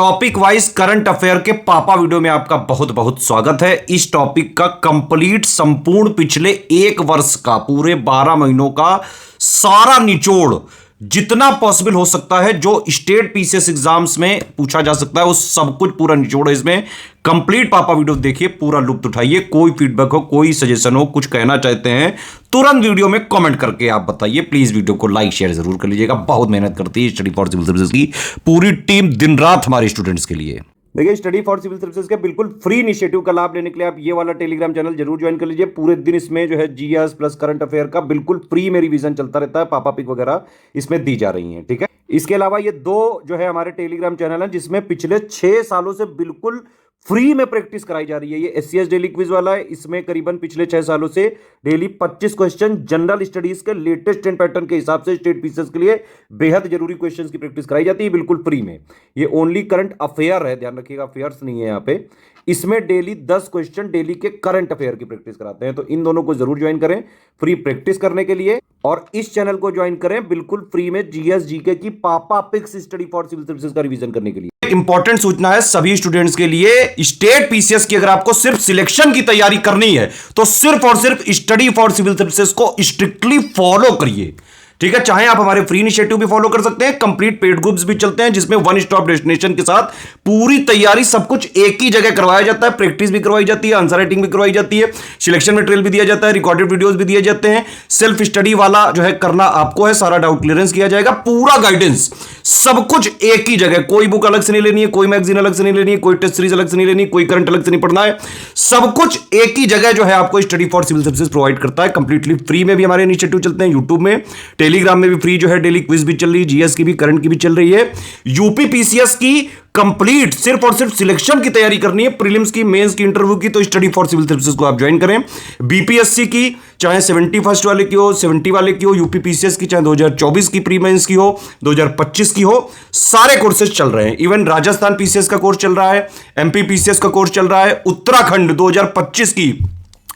Topic wise current affair के पापा video में आपका बहुत बहुत स्वागत है। इस टॉपिक का कंप्लीट संपूर्ण पिछले एक वर्ष का पूरे 12 महीनों का सारा निचोड़ जितना पॉसिबल हो सकता है जो स्टेट पीसीएस एग्जाम्स में पूछा जा सकता है वो सब कुछ पूरा निचोड़ है इसमें। कंप्लीट पापा वीडियो देखिए, पूरा लुत्फ उठाइए। कोई फीडबैक हो, कोई सजेशन हो, कुछ कहना चाहते हैं तुरंत वीडियो में कमेंट करके आप बताइए। प्लीज वीडियो को लाइक शेयर जरूर कर लीजिएगा। बहुत मेहनत करती है स्टडी फॉर सिविल सर्विसेज की पूरी टीम, दिन रात हमारे स्टूडेंट्स के लिए। देखिए, स्टडी फॉर सिविल सर्विसेज के बिल्कुल फ्री इनिशिएटिव का लाभ लेने के लिए आप ये वाला टेलीग्राम चैनल जरूर ज्वाइन कर लीजिए। पूरे दिन इसमें जो है जीएस प्लस करंट अफेयर का बिल्कुल फ्री में रिवीजन चलता रहता है। पापा पिक वगैरह इसमें दी जा रही हैं, ठीक है। इसके अलावा ये दो जो है हमारे टेलीग्राम चैनल हैं जिसमें पिछले 6 सालों से बिल्कुल फ्री में प्रैक्टिस कराई जा रही है। ये एससीएस डेली क्विज वाला है, इसमें करीबन पिछले 6 सालों से डेली 25 क्वेश्चन जनरल स्टडीज के लेटेस्ट 10 पैटर्न के हिसाब से स्टेट पीसीएस के लिए बेहद जरूरी क्वेश्चंस की प्रैक्टिस कराई जाती है बिल्कुल फ्री में। ये ओनली करंट अफेयर है, ध्यान रखिएगा, अफेयर्स नहीं है यहाँ पे। इसमें डेली 10 क्वेश्चन डेली के करंट अफेयर की प्रैक्टिस कराते हैं, तो इन दोनों को जरूर ज्वाइन करें फ्री प्रैक्टिस करने के लिए। और इस चैनल को ज्वाइन करें बिल्कुल फ्री में जीएस जीके की पापा पिक्स स्टडी फॉर सिविल सर्विसेज का रिवीजन करने के लिए। इंपॉर्टेंट सूचना है सभी स्टूडेंट्स के लिए, स्टेट पीसीएस की अगर आपको सिर्फ सिलेक्शन की तैयारी करनी है तो सिर्फ और सिर्फ स्टडी फॉर सिविल सर्विसेज को स्ट्रिक्टली फॉलो करिए, ठीक है। चाहे आप हमारे फ्री इनिशिएटिव भी फॉलो कर सकते हैं, कंप्लीट पेड ग्रुप्स भी चलते हैं जिसमें वन स्टॉप डेस्टिनेशन के साथ पूरी तैयारी सब कुछ एक ही जगह करवाया जाता है। प्रैक्टिस भी करवाई जाती है, आंसर राइटिंग भी करवाई जाती है, सिलेक्शन मटेरियल भी दिया जाता है, रिकॉर्डेड वीडियोस भी दिए जाते हैं। सेल्फ स्टडी वाला जो है करना आपको है, सारा डाउट क्लियरेंस किया जाएगा, पूरा गाइडेंस सब कुछ एक ही जगह। कोई बुक अलग से नहीं लेनी है, कोई मैगजीन अलग से नहीं लेनी है, कोई टेस्ट सीरीज अलग से नहीं लेनी है, कोई करंट अलग से नहीं पढ़ना है। सब कुछ एक ही जगह जो है आपको study for civil services provide करता है। कंप्लीटली फ्री में भी हमारे इनिशिएटिव चलते हैं यूट्यूब में, टेलीग्राम में भी फ्री जो है डेली क्विज भी चल रही है, जीएस की भी, करंट की भी चल रही है। यूपी पीसीएस की कंप्लीट सिर्फ और सिर्फ सिलेक्शन की तैयारी करनी है, प्रीलिम्स की, मेंस की, इंटरव्यू की, तो स्टडी फॉर सिविल सर्विसेज को आप ज्वाइन करें। बीपीएससी की चाहे 71 वाले की हो, 70 वाले की हो, यूपी पीसीएस की चाहे 2024 की प्री मेंस की हो, 2025 की हो, सारे कोर्सेज चल रहे हैं। इवन राजस्थान पीसीएस का कोर्स चल रहा है, एमपी पीसीएस का कोर्स चल रहा है, उत्तराखंड 2025 की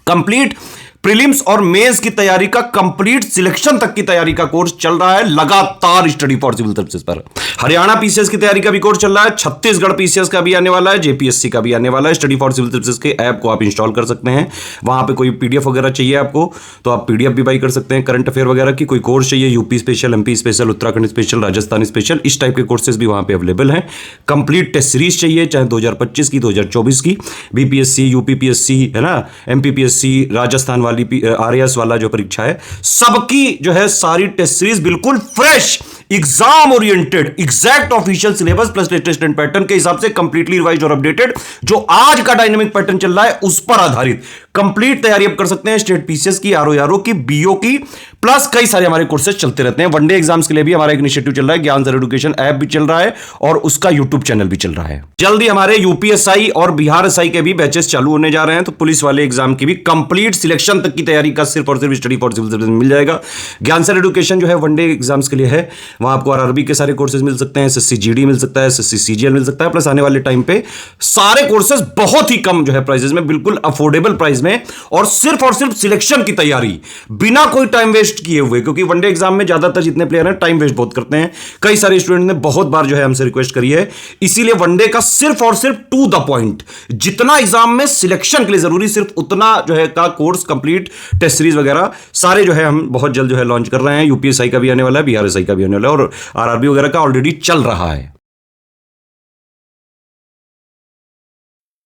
कंप्लीट प्रीलिम्स और मेंस की तैयारी का कंप्लीट सिलेक्शन तक की तैयारी का कोर्स चल रहा है लगातार स्टडी फॉर सिविल सर्विसेज पर। हरियाणा पीसीएस की तैयारी का भी कोर्स चल रहा है, छत्तीसगढ़ पीसीएस का भी आने वाला है, जेपीएससी का भी आने वाला है। स्टडी फॉर सिविल सर्विसेज के ऐप को आप इंस्टॉल कर सकते हैं, वहां पे कोई पीडीएफ वगैरह चाहिए आपको तो आप पीडीएफ भी बाई कर सकते हैं करंट अफेयर वगैरह की। कोई कोर्स चाहिए, UP special, MP special, Uttarakhand special, Rajasthan special, इस टाइप के कोर्सेज भी वहां पे अवेलेबल हैं। कंप्लीट टेस्ट सीरीज चाहिए, चाहे 2025 की, 2024 की, बीपीएससी, यूपीपीएससी है ना, एमपीपीएससी, राजस्थान वाली आरएएस वाला जो परीक्षा है, सबकी जो है सारी टेस्ट सीरीज बिल्कुल fresh, exam oriented, exact official syllabus plus latest and pattern के हिसाब से कंप्लीटली रिवाइज्ड और अपडेटेड, जो आज का डायनेमिक पैटर्न चल रहा है उस पर आधारित कंप्लीट तैयारी आप कर सकते हैं। स्टेट पीसीएस की, आरओ की, बीओ की, प्लस कई सारे हमारे कोर्सेज चलते रहते हैं। वनडे एग्जाम्स के लिए भी हमारा एक इनिशिएटिव चल रहा है, ज्ञान सर एजुकेशन ऐप भी चल रहा है और उसका यूट्यूब चैनल भी चल रहा है। जल्दी हमारे यूपीएसआई और बिहार एसआई के भी बैचेस चालू होने जा रहे हैं, तो पुलिस वाले एग्जाम की भी कंप्लीट सिलेक्शन तक की तैयारी का सिर्फ और सिर्फ स्टडी फॉर सिविल सर्विसेज मिल जाएगा। ज्ञान सर एजुकेशन जो है वनडे एग्जाम्स के लिए है, वहां आपको आरआरबी के सारे कोर्सेज मिल सकते हैं, एसएससी जीडी मिल सकता है, एसएससी सीजीएल मिल सकता है, प्लस आने वाले टाइम पे सारे कोर्सेज बहुत ही कम जो है प्राइसेज में, बिल्कुल अफोर्डेबल प्राइस में, और सिर्फ सिलेक्शन की तैयारी बिना कोई टाइम वेस्ट किए हुए। क्योंकि वनडे एग्जाम में ज्यादातर जितने प्लेयर हैं टाइम वेस्ट बहुत करते हैं, कई सारे स्टूडेंट ने बहुत बार जो है हमसे रिक्वेस्ट करी है, इसीलिए वनडे का सिर्फ और सिर्फ टू द पॉइंट, जितना एग्जाम में सिलेक्शन के लिए जरूरी सिर्फ उतना जो है का कोर्स, कंप्लीट टेस्ट सीरीज वगैरह सारे जो है हम बहुत जल्द जो है लॉन्च कर रहे हैं। यूपीएसआई का भी आने वाला है, बीआरएसआई का भी आने वाला है, और आरआरबी वगैरह का ऑलरेडी चल रहा है।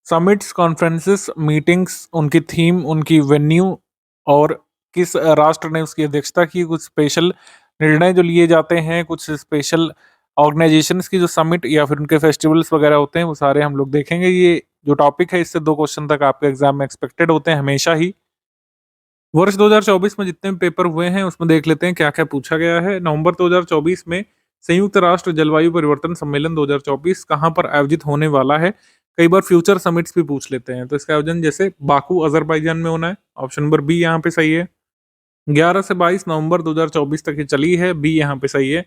समिट्स, कॉन्फ्रेंसेस, मीटिंग्स, उनकी थीम, उनकी वेन्यू और किस राष्ट्र ने उसकी अध्यक्षता की, कुछ स्पेशल निर्णय जो लिए जाते हैं, कुछ स्पेशल ऑर्गेनाइजेशंस की जो समिट या फिर उनके फेस्टिवल्स वगैरह होते हैं, वो सारे हम लोग देखेंगे। ये जो टॉपिक है इससे 2 क्वेश्चन तक आपके एग्जाम में एक्सपेक्टेड होते हैं हमेशा ही। वर्ष 2024 में जितने भी पेपर हुए हैं उसमें देख लेते हैं क्या क्या पूछा गया है। नवंबर 2024 में संयुक्त राष्ट्र जलवायु परिवर्तन सम्मेलन 2024 कहाँ पर आयोजित होने वाला है। कई बार फ्यूचर समिट्स भी पूछ लेते हैं, तो इसका आयोजन जैसे बाकू अजरबैजान में होना है, ऑप्शन नंबर बी यहाँ पे सही है। 11 से 22 नवंबर 2024 तक ये चली है, बी यहाँ पे सही है।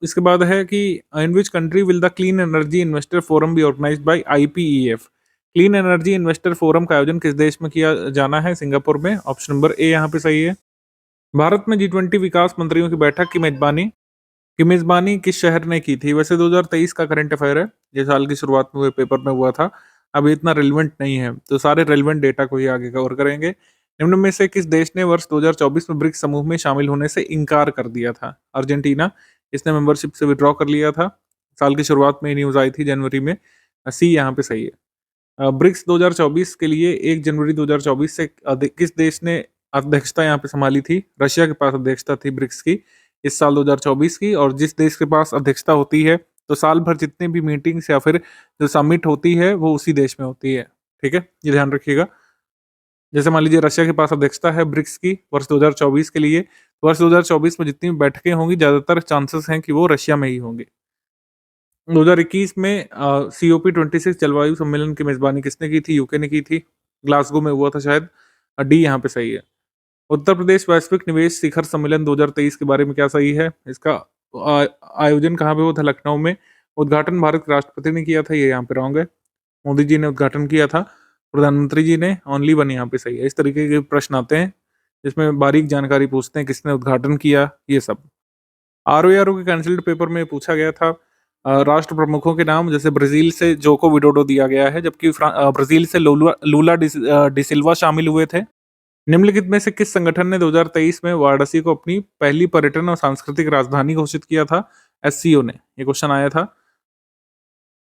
इसके बाद है कि in which country will the clean energy investor forum be organised by IPEF. Clean energy investor forum का आयोजन किस देश में किया जाना है, सिंगापुर में, ऑप्शन नंबर ए यहाँ पे सही है। भारत में G20 विकास मंत्रियों की बैठक की मेजबानी की मेज़बानी किस शहर ने की थी? वैसे 2023 का करंट अफेयर है, ये साल की शुरुआत में हुए पेपर में हुआ था। अभी इतना रिलेवेंट नहीं है, तो सारे रिलेवेंट डेटा को ही आगे कवर करेंगे। निम्न में से किस देश ने वर्ष 2024 में ब्रिक्स समूह में शामिल होने से इनकार कर दिया था? अर्जेंटीना, इसने मेंबरशिप से विथड्रॉ कर लिया था। साल की शुरुआत में ये न्यूज़ आई थी जनवरी में। सी यहाँ पे सही है। ब्रिक्स 2024 के लिए 1 जनवरी 2024 से किस देश ने अध्यक्षता यहाँ पे संभाली थी? रशिया के पास अध्यक्षता थी ब्रिक्स की इस साल 2024 की। और जिस देश के पास अध्यक्षता होती है, तो साल भर जितने भी मीटिंग्स या फिर जो समिट होती है, वो उसी देश में होती है। ठीक है? ये ध्यान रखिएगा। जैसे मान लीजिए रशिया के पास अध्यक्षता है ब्रिक्स की वर्ष 2024 के लिए, वर्ष 2024 में जितनी भी बैठकें होंगी, ज़्यादातर चांसेस हैं कि वो रशिया में ही होंगी। 2021 में COP 26 जलवायु सम्मेलन की मेज़बानी किसने की थी? यूके ने की थी। ग्लासगो में हुआ था शायद। डी यहाँ पे सही है। उत्तर प्रदेश वैश्विक निवेश शिखर सम्मेलन 2023 के बारे में क्या सही है? इसका आयोजन कहाँ पे हुआ था? लखनऊ में। उद्घाटन भारत के राष्ट्रपति ने किया था, ये यहाँ पे रॉन्ग है। मोदी जी ने उद्घाटन किया था, प्रधानमंत्री जी ने। ओनली वन यहाँ पे सही है। इस तरीके के प्रश्न आते हैं, जिसमें बारीक जानकारी पूछते हैं, किसने उद्घाटन किया, ये सब। ROAR के कैंसल्ड पेपर में पूछा गया था राष्ट्र प्रमुखों के नाम। जैसे ब्राज़ील से जोको विडोडो दिया गया है, जबकि ब्राज़ील से लूला डिसिल्वा शामिल हुए थे। निम्नलिखित में से किस संगठन ने 2023 में वाराणसी को अपनी पहली पर्यटन और सांस्कृतिक राजधानी घोषित किया था? SCO ने। ये क्वेश्चन आया था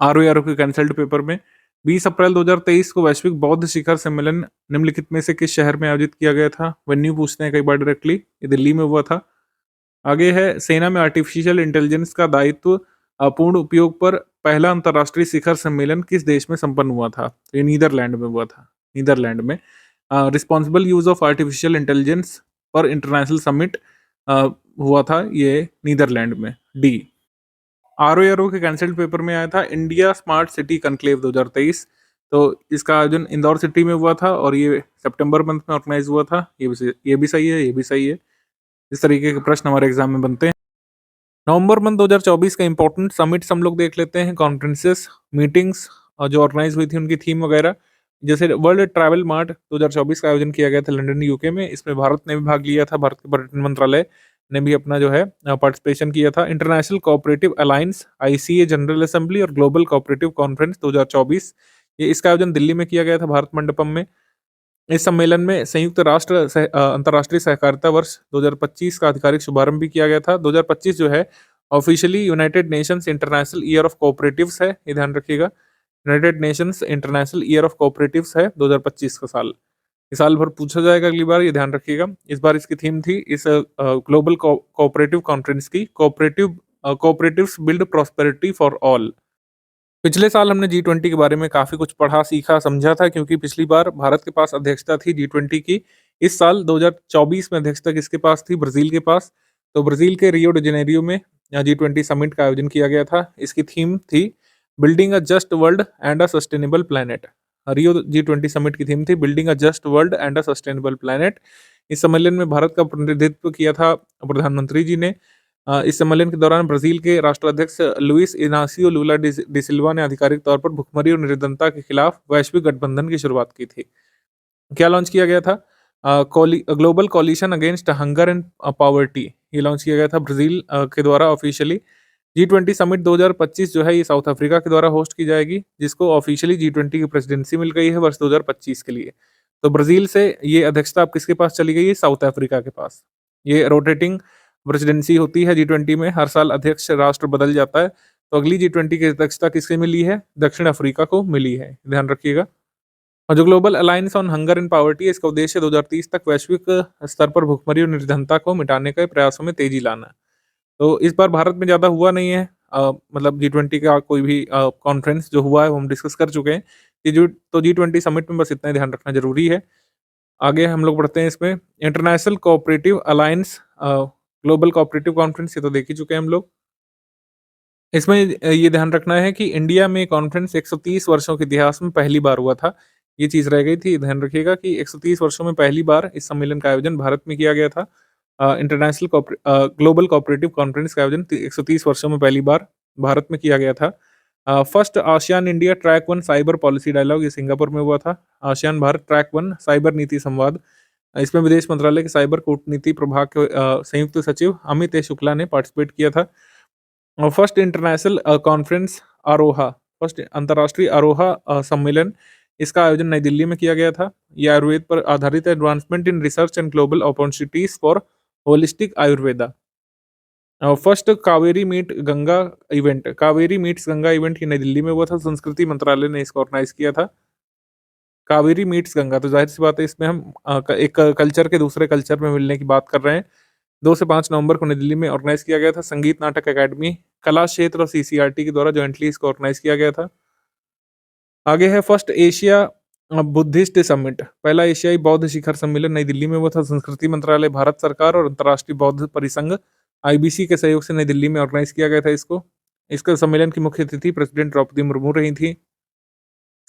ROAR के कैंसल्ड पेपर में। 20 अप्रैल 2023 को वैश्विक बौद्ध शिखर सम्मेलन निम्नलिखित में से किस शहर में आयोजित किया गया था? वेन्यू पूछते हैं कई बार डायरेक्टली। ये दिल्ली में हुआ था। आगे है, सेना में आर्टिफिशियल इंटेलिजेंस का दायित्व पूर्ण उपयोग पर पहला अंतर्राष्ट्रीय शिखर सम्मेलन किस देश में संपन्न हुआ था? तो ये नीदरलैंड में हुआ था। नीदरलैंड में responsible use of artificial intelligence पर इंटरनेशनल समिट हुआ था, ये नीदरलैंड में। डी। ROAR के कैंसल्ड पेपर में आया था इंडिया स्मार्ट सिटी कनक्लेव 2023। तो इसका आयोजन इंदौर सिटी में हुआ था और ये सितंबर मंथ में ऑर्गेनाइज हुआ था। ये भी सही है, ये भी सही है। इस तरीके के प्रश्न हमारे एग्जाम में बनते हैं। नवंबर मंथ 2024 का इंपॉर्टेंट समिट्स हम लोग देख लेते हैं, कॉन्फ्रेंसेस, मीटिंग्स और जो ऑर्गेनाइज हुई थी उनकी थीम वगैरह। जैसे वर्ल्ड ट्रैवल मार्ट 2024 का आयोजन किया गया था लंदन यूके में। इसमें भारत ने भी भाग लिया था, भारत के पर्यटन मंत्रालय ने भी अपना जो है पार्टिसिपेशन किया था। International cooperative alliance ICA general assembly और ग्लोबल कोऑपरेटिव कॉन्फ्रेंस 2024, ये इसका आयोजन दिल्ली में किया गया था, भारत मंडपम में। इस सम्मेलन में संयुक्त राष्ट्र अंतर्राष्ट्रीय सहकारिता वर्ष 2025 का आधिकारिक शुभारंभ भी किया गया था। 2025 जो है officially United Nations international year of cooperatives है, ये ध्यान रखिएगा। United Nations international year of cooperatives है 2025 का साल। इस साल भर पूछा जाएगा अगली बार, ये ध्यान रखिएगा। इस बार इसकी थीम थी इस ग्लोबल कोऑपरेटिव कॉन्फ्रेंस की, cooperatives build prosperity for all. पिछले साल हमने G20 के बारे में काफ़ी कुछ पढ़ा, सीखा, समझा था, क्योंकि पिछली बार भारत के पास अध्यक्षता थी G20 की। इस साल 2024 में अध्यक्षता किसके पास थी? ब्राज़ील के पास। तो ब्राज़ील के रियो डी जेनेरियो में G20 समिट का आयोजन किया गया था। इसकी थीम थी building a just world and a sustainable planet. Rio G20 summit की थीम थी building a just world and a sustainable planet. इस सम्मेलन में भारत का प्रतिनिधित्व किया था प्रधानमंत्री जी ने। इस सम्मेलन के दौरान ब्राजील के राष्ट्राध्यक्ष लुइस इनासियो लूला डिसिल्वा ने आधिकारिक तौर पर भुखमरी और निर्धनता के खिलाफ वैश्विक गठबंधन की शुरुआत की थी। क्या लॉन्च किया गया था? Global coalition against hunger and poverty, ये लॉन्च किया गया था ब्राजील के द्वारा ऑफिशियली। G20 समिट 2025 जो है ये साउथ अफ्रीका के द्वारा होस्ट की जाएगी, जिसको ऑफिशियली G20 की प्रेसिडेंसी मिल गई है वर्ष 2025 के लिए। तो ब्राजील से ये अध्यक्षता अब किसके पास चली गई है? साउथ अफ्रीका के पास। ये रोटेटिंग प्रेसिडेंसी होती है G20 में, हर साल अध्यक्ष राष्ट्र बदल जाता है। तो अगली G20 की अध्यक्षता किससे मिली है? दक्षिण अफ्रीका को मिली है, ध्यान रखिएगा। और जो global alliance on hunger and poverty है, इसका उद्देश्य 2030 तक वैश्विक स्तर पर भुखमरी और निर्धनता को मिटाने के प्रयासों में तेजी लाना है। तो इस बार भारत में ज़्यादा हुआ नहीं है, मतलब G20 का कोई भी कॉन्फ्रेंस जो हुआ है वो हम डिस्कस कर चुके हैं। ये जो तो G20 समिट में बस इतना ही ध्यान रखना जरूरी है। आगे हम लोग बढ़ते हैं इसमें, international cooperative alliance global cooperative conference, ये तो देख ही चुके हैं हम लोग। इसमें ये ध्यान रखना है कि इंडिया में कॉन्फ्रेंस 130 वर्षों के इतिहास में पहली बार हुआ था। ये चीज़ रह गई थी, ध्यान रखिएगा कि 130 वर्षों में पहली बार इस सम्मेलन का आयोजन भारत में किया गया था। इंटरनेशनल ग्लोबल कोऑपरेटिव कॉन्फ्रेंस का आयोजन 130 वर्षों में पहली बार भारत में किया गया था। First ASEAN India track 1 cyber policy dialogue, ये सिंगापुर में हुआ था। आसियान भारत ट्रैक 1 साइबर नीति संवाद, इसमें विदेश मंत्रालय के साइबर कूटनीति प्रभाग के संयुक्त सचिव अमित ए शुक्ला ने पार्टिसिपेट किया था। First international conference Aroha, first अंतर्राष्ट्रीय आरोहा सम्मेलन, इसका आयोजन नई दिल्ली में किया गया था। ये आयुर्वेद पर आधारित है, advancement in research and global opportunities for holistic Ayurveda. First Kaveri meet Ganga event, Kaveri meets Ganga event ये नई दिल्ली में हुआ था, संस्कृति मंत्रालय ने इसको ऑर्गेनाइज किया था। कावेरी मीट्स गंगा, तो जाहिर सी बात है इसमें हम एक कल्चर के दूसरे कल्चर में मिलने की बात कर रहे हैं। 2 से 5 नवंबर को नई दिल्ली में ऑर्गेनाइज किया गया था। संगीत नाटक अकादमी, कला क्षेत्र और सीसीआरटी के द्वारा जॉइंटली इसको ऑर्गेनाइज किया गया था। आगे है फर्स्ट एशिया बुद्धिस्ट समिट, पहला एशियाई बौद्ध शिखर सम्मेलन नई दिल्ली में हुआ था। संस्कृति मंत्रालय, भारत सरकार और अंतर्राष्ट्रीय बौद्ध परिसंघ आईबीसी के सहयोग से नई दिल्ली में ऑर्गेनाइज किया गया था इसको। इसका सम्मेलन की मुख्य अतिथि प्रेसिडेंट द्रौपदी मुर्मू रही थी।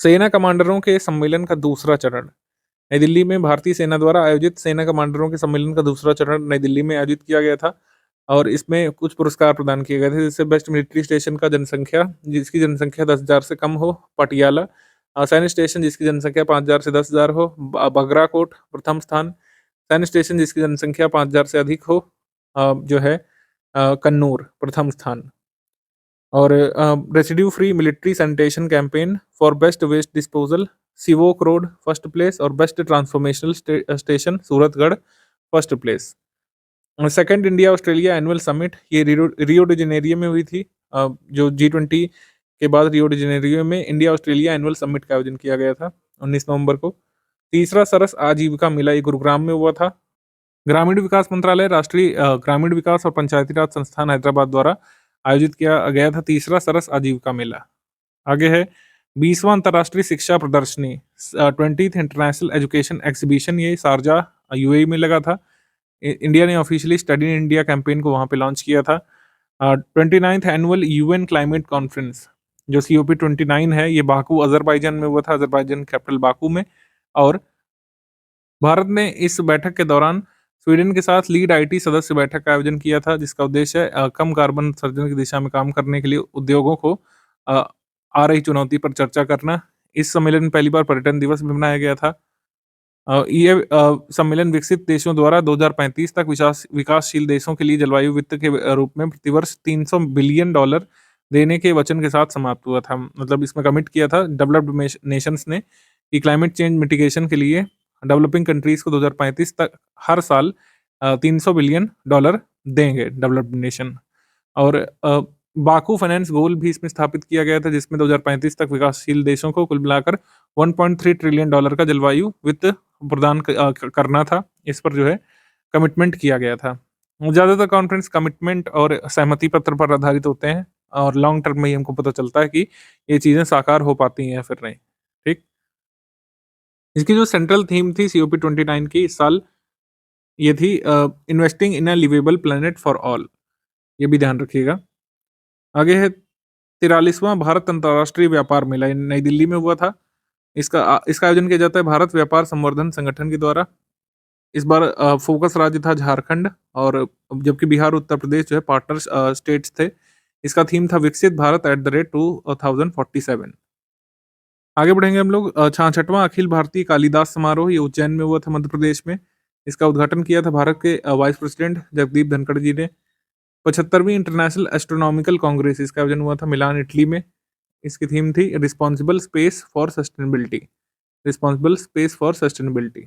सेना कमांडरों के सम्मेलन का दूसरा चरण, नई दिल्ली में भारतीय सेना द्वारा आयोजित सेना कमांडरों के सम्मेलन का दूसरा चरण नई दिल्ली में आयोजित किया गया था और इसमें कुछ पुरस्कार प्रदान किए गए थे, जैसे बेस्ट मिलिट्री स्टेशन का जनसंख्या जिसकी जनसंख्या 10,000 से कम हो, पटियाला। सैन्य स्टेशन जिसकी जनसंख्या 5,000 से 10,000 हो, बगराकोट प्रथम स्थान। सैन्य स्टेशन जिसकी जनसंख्या 5,000 से अधिक हो, जो है कन्नूर प्रथम स्थान। और residue free military sanitation campaign for best waste disposal, Sevoke road first place और best transformational station Suratgarh first place. Second India Australia annual summit, ये रियो डी जेनेरियो में हुई थी। जो G20 के बाद रियो डी जेनेरियो में इंडिया ऑस्ट्रेलिया एनुअल समिट का आयोजन किया गया था 19 नवंबर को। तीसरा सरस आजीविका मेला ये गुरुग्राम में हुआ था। ग्रामीण विकास मंत्रालय, राष्ट्रीय ग्रामीण विकास और पंचायती राज संस्थान हैदराबाद द्वारा आयोजित किया गया था तीसरा सरस आजीविका मेला। आगे है 20वां अंतर्राष्ट्रीय शिक्षा प्रदर्शनी, 20th इंटरनेशनल एजुकेशन एग्जीबिशन, ये शारजा यूएई में लगा था। इंडिया ने officially study in India campaign को वहाँ पे लॉन्च किया था। 29th annual UN climate conference जो COP29 है, ये बाकू अजरबैजान में हुआ था, अजरबैजान कैपिटल बाकू में। और भारत ने इस बैठक के दौरान स्वीडन के साथ लीड आईटी सदस्य बैठक का आयोजन किया था, जिसका उद्देश्य है कम कार्बन उत्सर्जन की दिशा में काम करने के लिए उद्योगों को अ, आ रही चुनौती पर चर्चा करना। इस सम्मेलन में पहली बार पर्यटन दिवस भी मनाया गया था। ये सम्मेलन विकसित देशों द्वारा 2035 तक विकासशील देशों के लिए जलवायु वित्त के रूप में प्रतिवर्ष $300 बिलियन देने के वचन के साथ समाप्त हुआ था। मतलब इसमें कमिट किया था डेवलप्ड नेशंस ने कि क्लाइमेट चेंज मिटिगेशन के लिए डेवलपिंग कंट्रीज को 2035 तक हर साल $300 बिलियन देंगे डेवलप्ड नेशन। और बाकू फाइनेंस गोल भी इसमें स्थापित किया गया था, जिसमें 2035 तक विकासशील देशों को कुल मिलाकर $1.3 ट्रिलियन का जलवायु वित्त प्रदान करना था। इस पर जो है कमिटमेंट किया गया था। ज़्यादातर कॉन्फ्रेंस कमिटमेंट और सहमति पत्र पर आधारित होते हैं और लॉन्ग टर्म में ही हमको पता चलता है कि ये चीज़ें साकार हो पाती हैं या फिर नहीं। ठीक, इसकी जो सेंट्रल थीम थी COP29 की इस साल, ये थी investing in a liveable planet for all, ये भी ध्यान रखिएगा। आगे है 43वां भारत अंतर्राष्ट्रीय व्यापार मेला, ये नई दिल्ली में हुआ था। इसका आयोजन किया जाता है भारत व्यापार संवर्धन संगठन के द्वारा। इस बार फोकस राज्य था झारखंड और जबकि बिहार उत्तर प्रदेश जो है पार्टनर स्टेट्स थे। इसका थीम था विकसित भारत एट द रेट 2047। आगे बढ़ेंगे हम लोग। 66वां अखिल भारतीय कालिदास समारोह, ये उज्जैन में हुआ था मध्य प्रदेश में। इसका उद्घाटन किया था भारत के वाइस प्रेसिडेंट जगदीप धनखड़ जी ने। 75वीं इंटरनेशनल एस्ट्रोनॉमिकल कांग्रेस, इसका आयोजन हुआ था मिलान इटली में। इसकी थीम थी responsible space for sustainability, responsible space for sustainability.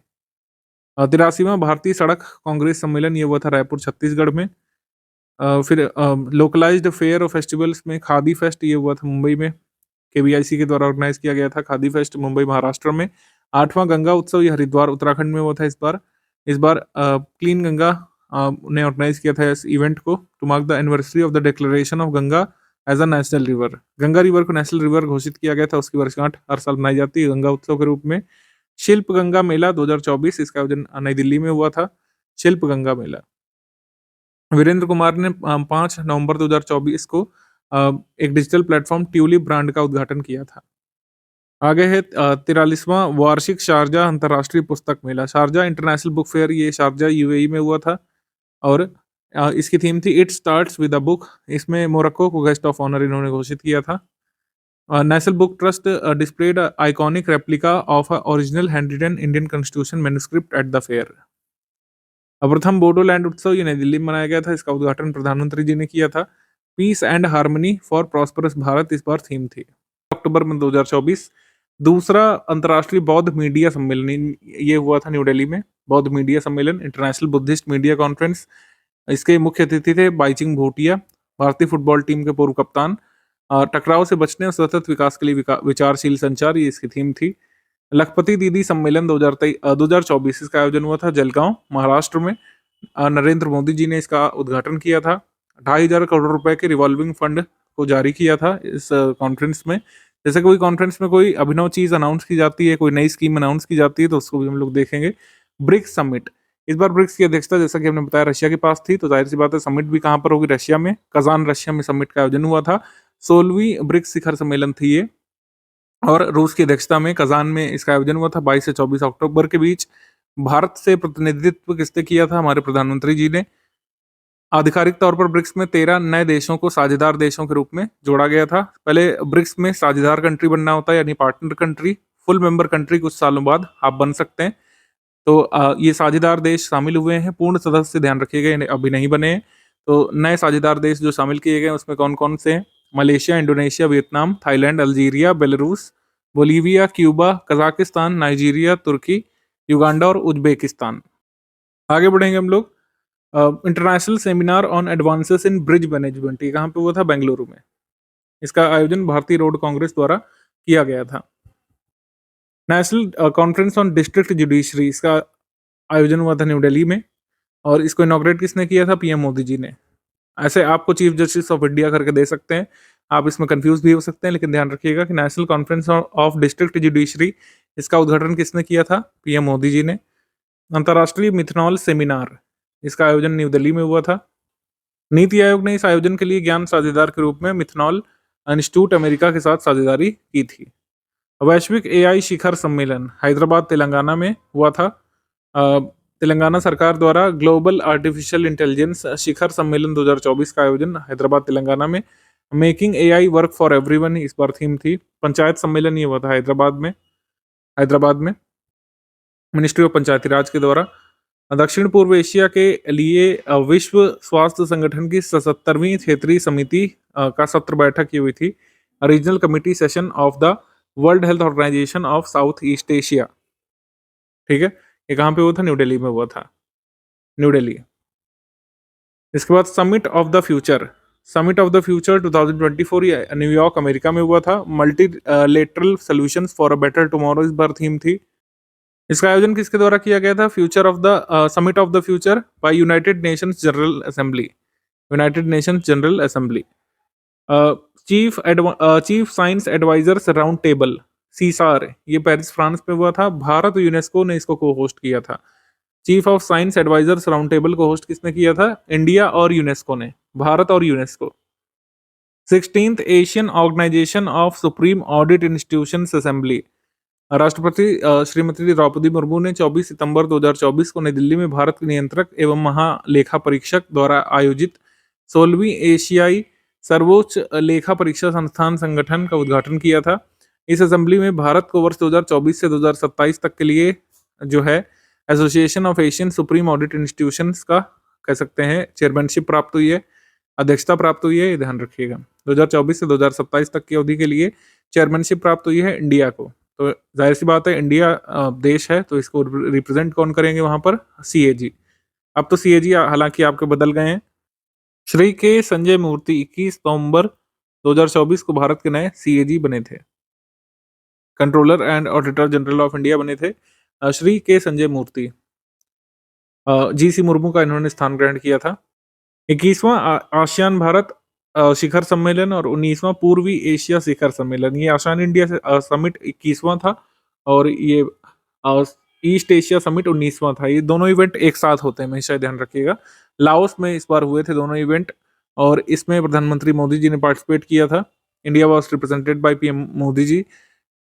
83वां भारतीय सड़क कांग्रेस सम्मेलन, ये हुआ था रायपुर छत्तीसगढ़ में। फिर लोकलाइज्ड फेयर और फेस्टिवल्स में खादी फेस्ट, ये हुआ था मुंबई में। KVIC के द्वारा ऑर्गेनाइज किया गया था खादी फेस्ट मुंबई महाराष्ट्र में। 8वां गंगा उत्सव, ये हरिद्वार उत्तराखंड में हुआ था इस बार क्लीन गंगा ने ऑर्गेनाइज किया था इस इवेंट को to mark the anniversary of the declaration of Ganga as a national river. Ganga river को नेशनल रिवर घोषित किया गया था, उसकी वर्षगांठ हर साल मनाई जाती है गंगा उत्सव के रूप में। शिल्प गंगा मेला 2024, इसका आयोजन नई दिल्ली में हुआ था। शिल्प गंगा मेला, वीरेंद्र कुमार ने 5 नवंबर 2024 को एक डिजिटल प्लेटफॉर्म ट्यूलिप ब्रांड का उद्घाटन किया था। आगे है 43वां वार्षिक शारजा अंतर्राष्ट्रीय पुस्तक मेला, शारजा इंटरनेशनल बुक फेयर, ये शारजा UAE में हुआ था। और इसकी थीम थी it starts with a book. इसमें मोरक्को को गेस्ट ऑफ ऑनर इन्होंने घोषित किया था। National book trust displayed iconic replica of a original handwritten Indian constitution manuscript at the fair. प्रथम बोडोलैंड उत्सव, ये नई दिल्ली में मनाया गया था। इसका उद्घाटन प्रधानमंत्री जी ने किया था। Peace and harmony for prosperous Bharat इस बार थीम थी। अक्टूबर में 2024 दूसरा अंतर्राष्ट्रीय बौद्ध मीडिया सम्मेलन ये हुआ था न्यू दिल्ली में। बौद्ध मीडिया सम्मेलन, इंटरनेशनल बुद्धिस्ट मीडिया कॉन्फ्रेंस। इसके मुख्य अतिथि थे बाईचिंग भूटिया, भारतीय फुटबॉल टीम के पूर्व कप्तान। टकराव से बचने और सतत विकास के लिए विचारशील संचार, ये इसकी थीम थी। लखपति दीदी सम्मेलन 2024 इसका आयोजन हुआ था जलगांव, महाराष्ट्र में। नरेंद्र मोदी जी ने इसका उद्घाटन किया था। 2,500 करोड़ रुपए के रिवॉल्विंग फंड को जारी किया था इस कॉन्फ्रेंस में। जैसे कोई कॉन्फ्रेंस में कोई अभिनव चीज अनाउंस की जाती है, कोई नई स्कीम अनाउंस की जाती है, तो उसको भी हम लोग देखेंगे। ब्रिक्स समिट, इस बार ब्रिक्स की अध्यक्षता जैसा कि हमने बताया रशिया के पास थी, तो जाहिर सी बात है समिट भी कहाँ पर होगी, रशिया में। कजान रशिया में समिट का आयोजन हुआ था। 16वीं ब्रिक्स शिखर सम्मेलन थी ये, और रूस की अध्यक्षता में कजान में इसका आयोजन हुआ था 22 से 24 अक्टूबर के बीच। भारत से प्रतिनिधित्व किसने किया था? हमारे प्रधानमंत्री जी ने। आधिकारिक तौर पर ब्रिक्स में 13 नए देशों को साझेदार देशों के रूप में जोड़ा गया था। पहले ब्रिक्स में साझेदार कंट्री बनना होता है, यानी partner country. Full member country कुछ सालों बाद आप बन सकते हैं। तो ये साझेदार देश शामिल हुए हैं। पूर्ण सदस्य ध्यान रखिएगा, ये अभी नहीं बने हैं। तो नए साझेदार देश जो शामिल किए गए हैं उसमें कौन कौन से हैं? Malaysia, Indonesia, Vietnam, Thailand, Algeria, Belarus, Bolivia, Cuba, Kazakhstan, Nigeria, तुर्की, युगांडा और उज्बेकिस्तान। आगे बढ़ेंगे हम लोग। International seminar on advances in bridge management, ये कहाँ पे हुआ था? बेंगलुरु में। इसका आयोजन भारतीय रोड कांग्रेस द्वारा किया गया था। National conference on district judiciary, इसका आयोजन हुआ था न्यू दिल्ली में, और इसको इनॉग्रेट किसने किया था? पीएम मोदी जी ने। ऐसे आपको चीफ जस्टिस ऑफ इंडिया करके दे सकते हैं, आप इसमें कंफ्यूज भी हो सकते हैं, लेकिन ध्यान रखिएगा कि national conference of district judiciary, इसका उद्घाटन किसने किया था? पीएम मोदी जी ने। अंतर्राष्ट्रीय मिथनॉल सेमिनार, इसका आयोजन न्यू दिल्ली में हुआ था। नीति आयोग ने इस आयोजन के लिए ज्ञान साझेदार के रूप में मिथनॉल इंस्टीट्यूट अमेरिका के साथ साझेदारी की थी। वैश्विक एआई शिखर सम्मेलन हैदराबाद तेलंगाना में हुआ था। तेलंगाना सरकार द्वारा ग्लोबल आर्टिफिशियल इंटेलिजेंस शिखर सम्मेलन 2024 का आयोजन हैदराबाद तेलंगाना में। Making AI work for everyone इस बार थीम थी। पंचायत सम्मेलन ये हुआ था हैदराबाद में मिनिस्ट्री ऑफ पंचायती राज के द्वारा। दक्षिण पूर्व एशिया के लिए विश्व स्वास्थ्य संगठन की 77वीं क्षेत्रीय समिति का सत्र बैठक की हुई थी। Regional committee session of the World Health Organisation of South East Asia. ठीक है, ये कहाँ पे हुआ था? न्यू दिल्ली में हुआ था, न्यू दिल्ली। इसके बाद समिट ऑफ द फ्यूचर 2024 ये न्यूयॉर्क अमेरिका में हुआ था। Multilateral solutions for a better tomorrow इस बार थीम थी। इसका आयोजन किसके द्वारा किया गया था? Summit of the future by United Nations General Assembly. Chief science advisers round table CSAR, ये पेरिस फ्रांस में हुआ था। भारत और यूनेस्को ने इसको को होस्ट किया था। Chief of science advisers round table को होस्ट किसने किया था? इंडिया और यूनेस्को ने, भारत और UNESCO. 16th Asian Organisation of Supreme Audit Institutions assembly. राष्ट्रपति श्रीमती द्रौपदी मुर्मू ने 24 सितंबर 2024 को नई दिल्ली में भारत के नियंत्रक एवं महालेखा परीक्षक द्वारा आयोजित 16वीं एशियाई सर्वोच्च लेखा परीक्षा संस्थान संगठन का उद्घाटन किया था। इस असेंबली में भारत को वर्ष 2024 से 2027 तक के लिए जो है association of Asian supreme Audit institutions का कह सकते हैं चेयरमैनशिप प्राप्त हुई है, अध्यक्षता प्राप्त हुई है, ये ध्यान रखिएगा। 2024 से 2027 तक की अवधि के लिए चेयरमैनशिप प्राप्त हुई है इंडिया को। तो जाहिर सी बात है इंडिया देश है, तो इसको रिप्रेजेंट कौन करेंगे वहां पर? सीएजी। अब तो सीएजी हालांकि आपके बदल गए हैं। श्री के संजय मूर्ति 21 नवंबर 2024 को भारत के नए सीएजी बने थे, controller and auditor general of India बने थे श्री के संजय मूर्ति। जीसी मुर्मू का इन्होंने स्थान ग्रहण किया था। 21वां आसियान भारत शिखर सम्मेलन और 19वां पूर्वी एशिया शिखर सम्मेलन, ये आसियान इंडिया समिट 21वां था और ये ईस्ट एशिया समिट 19वां था। ये दोनों इवेंट एक साथ होते हैं, हमेशा ध्यान रखिएगा। लाओस में इस बार हुए थे दोनों इवेंट, और इसमें प्रधानमंत्री मोदी जी ने पार्टिसिपेट किया था। India was represented by PM Modi ji.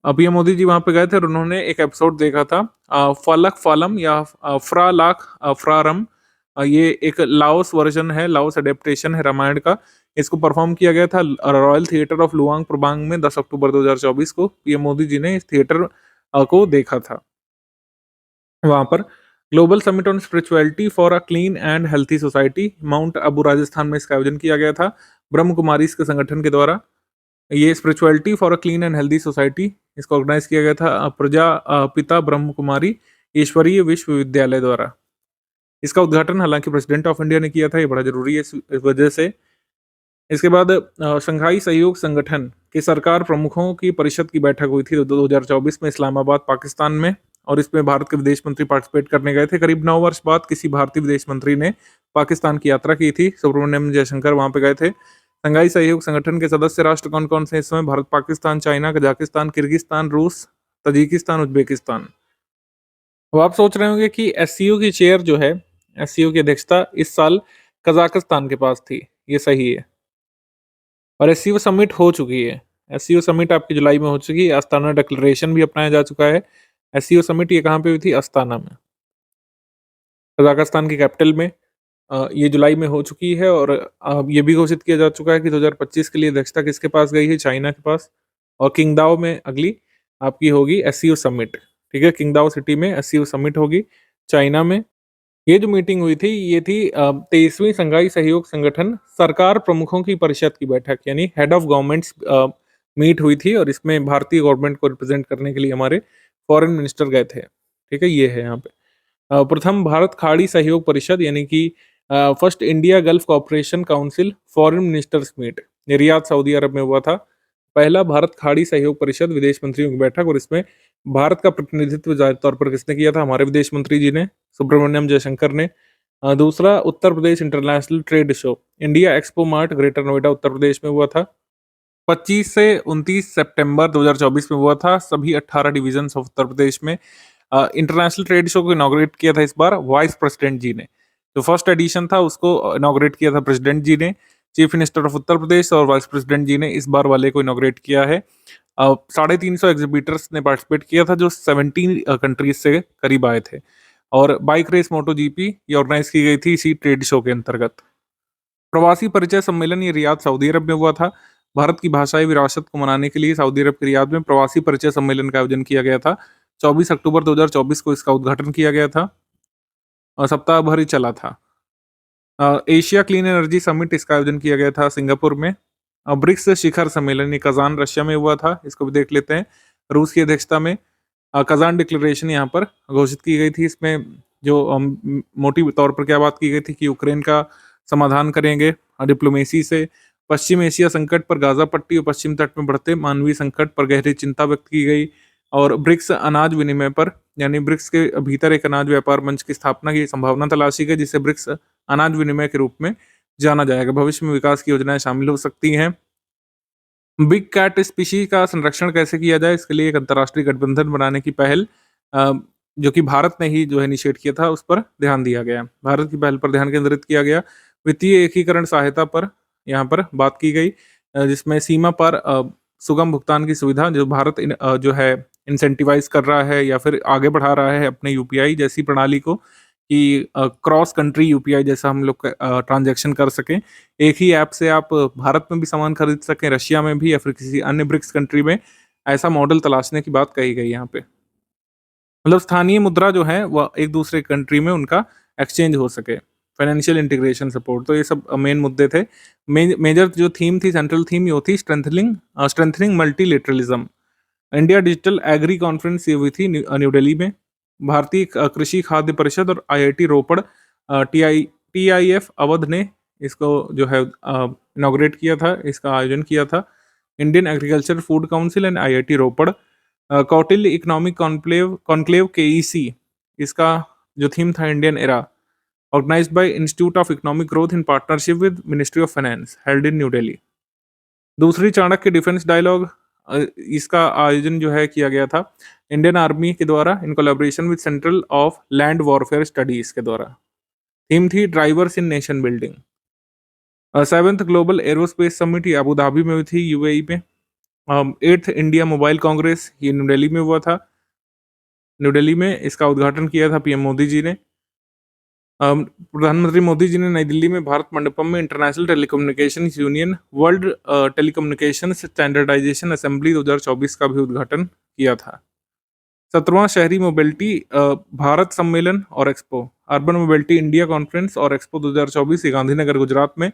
PM Modi ji वहां पे गए थे और उन्होंने एक एपिसोड देखा था फलक फालम या फ्रालाक फ्रारम। ये एक लाओस वर्जन है, लाओस एडेप्टेशन है रामायण का। इसको परफॉर्म किया गया था रॉयल थिएटर ऑफ लुआंग प्रबांग में 10 अक्टूबर 2024 को। पीएम मोदी जी ने इस थिएटर को देखा था। वहां पर global summit on spirituality for a clean and healthy society mount Abu Rajasthan में इसका आयोजन किया गया था। ब्रह्म कुमारी इसके संगठन के द्वारा। ये spirituality for a clean and healthy society, इसको ऑर्गेनाइज किया गया था पिता ब्रह्म कुमारी ईश्वरीय विश्वविद्यालय द्वारा। इसका उद्घाटन हालांकि प्रेसिडेंट ऑफ इंडिया ने किया था, ये बड़ा जरूरी है इस वजह से। इसके बाद शंघाई सहयोग संगठन के सरकार प्रमुखों की परिषद की बैठक हुई थी 2024 में इस्लामाबाद पाकिस्तान में, और इसमें भारत के विदेश मंत्री पार्टिसिपेट करने गए थे। करीब 9 वर्ष बाद किसी भारतीय विदेश मंत्री ने पाकिस्तान की यात्रा की थी। सुब्रमण्यम जयशंकर वहां पे गए थे। शंघाई सहयोग संगठन के सदस्य राष्ट्र कौन कौन से इस समय? Bharat, Pakistan, China, Kazakhstan, Kyrgyzstan, रूस, तजिकिस्तान, उज्बेकिस्तान। अब आप सोच रहे होंगे कि एससीओ की चेयर जो है, एससीओ की अध्यक्षता इस साल कजाकिस्तान के पास थी। ये सही है। और एससीओ समिट हो चुकी है। एससीओ समिट आपकी जुलाई में हो चुकी है। अस्ताना डिक्लेरेशन भी अपनाया जा चुका है। एससीओ समिट ये कहाँ पे हुई थी? अस्ताना में, कजाकिस्तान की कैपिटल में। ये जुलाई में हो चुकी है। और ये भी घोषित किया जा चुका है कि 2025 के लिए अध्यक्षता किसके पास गई है? चाइना के पास। और किंगदाओ में अगली आपकी होगी एससीओ समिट। ठीक है, किंगदाओ सिटी में एससीओ समिट होगी चाइना में। ये जो मीटिंग हुई थी ये थी 23वीं शंघाई सहयोग संगठन सरकार प्रमुखों की परिषद की बैठक, यानी हेड ऑफ गवर्नमेंट्स मीट हुई थी। और इसमें भारतीय गवर्नमेंट को रिप्रेजेंट करने के लिए हमारे फॉरेन मिनिस्टर गए थे। ठीक है, ये है यहाँ पे। प्रथम भारत खाड़ी सहयोग परिषद यानी कि first India Gulf cooperation council foreign ministers meet, ये रियाद सऊदी अरब में हुआ था। पहला भारत खाड़ी सहयोग परिषद विदेश मंत्रियों की बैठक, और इसमें भारत का प्रतिनिधित्व जाहिर तौर पर किसने किया था? हमारे विदेश मंत्री जी ने, सुब्रमण्यम जयशंकर ने। दूसरा Uttar Pradesh international trade show, India Expo Mart, Greater Noida Uttar Pradesh में हुआ था। 25 से 29 सितंबर 2024 में हुआ था, सभी 18 डिवीजन्स ऑफ उत्तर प्रदेश में। इंटरनेशनल ट्रेड शो को इनॉग्रेट किया था इस बार वाइस प्रेसिडेंट जी ने। जो फर्स्ट एडिशन था उसको इनॉग्रेट किया था प्रेसिडेंट जी ने, chief minister of Uttar Pradesh, और वाइस प्रेसिडेंट जी ने इस बार वाले को इनॉग्रेट किया है। 350 एग्जीबिटर्स ने पार्टिसिपेट किया था जो 17 कंट्रीज से करीब आए थे। और बाइक रेस मोटो जीपी ये ऑर्गेनाइज की गई थी इसी ट्रेड शो के अंतर्गत। प्रवासी परिचय सम्मेलन ये रियाद सऊदी अरब में हुआ था। भारत की भाषाई विरासत को मनाने के लिए सऊदी अरब के रियाद में प्रवासी परिचय सम्मेलन का आयोजन किया गया था। 24 अक्टूबर 2024 को इसका उद्घाटन किया गया था और सप्ताह भर ही चला था। एशिया क्लीन एनर्जी समिट इसका आयोजन किया गया था सिंगापुर में। ब्रिक्स शिखर सम्मेलन ये कजान रशिया में हुआ था, इसको भी देख लेते हैं। रूस की अध्यक्षता में कजान डिक्लेरेशन यहाँ पर घोषित की गई थी। इसमें जो मोटी तौर पर क्या बात की गई थी कि यूक्रेन का समाधान करेंगे डिप्लोमेसी से, पश्चिम एशिया संकट पर, गाजा पट्टी और पश्चिम तट में बढ़ते मानवीय संकट पर गहरी चिंता व्यक्त की गई, और ब्रिक्स अनाज विनिमय पर, यानी ब्रिक्स के भीतर एक अनाज व्यापार मंच की स्थापना की संभावना तलाशी गई, जिसे ब्रिक्स अनाज विनिमय के रूप में जाना जाएगा। भविष्य में विकास की योजनाएं शामिल हो सकती हैं। बिग कैट स्पीशी का संरक्षण कैसे किया जाए, इसके लिए एक अंतर्राष्ट्रीय गठबंधन बनाने की पहल जो कि भारत ने ही जो है इनिशिएट किया था, उस पर ध्यान दिया गया। भारत की पहल पर ध्यान केंद्रित किया गया। वित्तीय एकीकरण सहायता पर यहाँ पर बात की गई, जिसमें सीमा पर सुगम भुगतान की सुविधा जो भारत जो है इंसेंटिवाइज कर रहा है या फिर आगे बढ़ा रहा है अपने यूपीआई जैसी प्रणाली को, कि क्रॉस कंट्री यूपीआई जैसा हम लोग ट्रांजैक्शन कर सकें। एक ही ऐप से आप भारत में भी सामान खरीद सकें, रशिया में भी, या फिर किसी अन्य ब्रिक्स कंट्री में। ऐसा मॉडल तलाशने की बात कही गई यहाँ पे। मतलब स्थानीय मुद्रा जो है वह एक दूसरे कंट्री में उनका एक्सचेंज हो सके। फाइनेंशियल इंटीग्रेशन सपोर्ट, तो ये सब मेन मुद्दे थे। मेजर जो थीम थी, सेंट्रल थीम ये होती strengthening multilateralism. India digital agri conference ये हुई थी न्यू दिल्ली में। भारतीय कृषि खाद्य परिषद और आईआईटी रोपड़ टीआईएफ अवध ने इसको जो है इनॉग्रेट किया था, इसका आयोजन किया था। Indian agriculture food council and IIT Ropar. Kautilya economic conclave KEC, इसका जो थीम था Indian era, organised by Institute of Economic Growth in partnership with Ministry of Finance, held in New Delhi. दूसरी चाणक्य डिफेंस डायलॉग, इसका आयोजन जो है किया गया था इंडियन आर्मी के द्वारा इन collaboration with central of land warfare studies के द्वारा। थीम थी ड्राइवर्स इन nation building. 7th global aerospace summit ये अबू धाबी में हुई थी यूएई में। 8th इंडिया मोबाइल कांग्रेस ये न्यू दिल्ली में हुआ था। न्यू दिल्ली में इसका उद्घाटन किया था पीएम मोदी जी ने। प्रधानमंत्री मोदी जी ने नई दिल्ली में भारत मंडपम में International Telecommunication Union World Telecommunication Standardisation Assembly 2024 का भी उद्घाटन किया था। 17वां शहरी मोबिलिटी भारत सम्मेलन और expo, urban mobility India conference और एक्सपो 2024 ये गांधीनगर गुजरात में।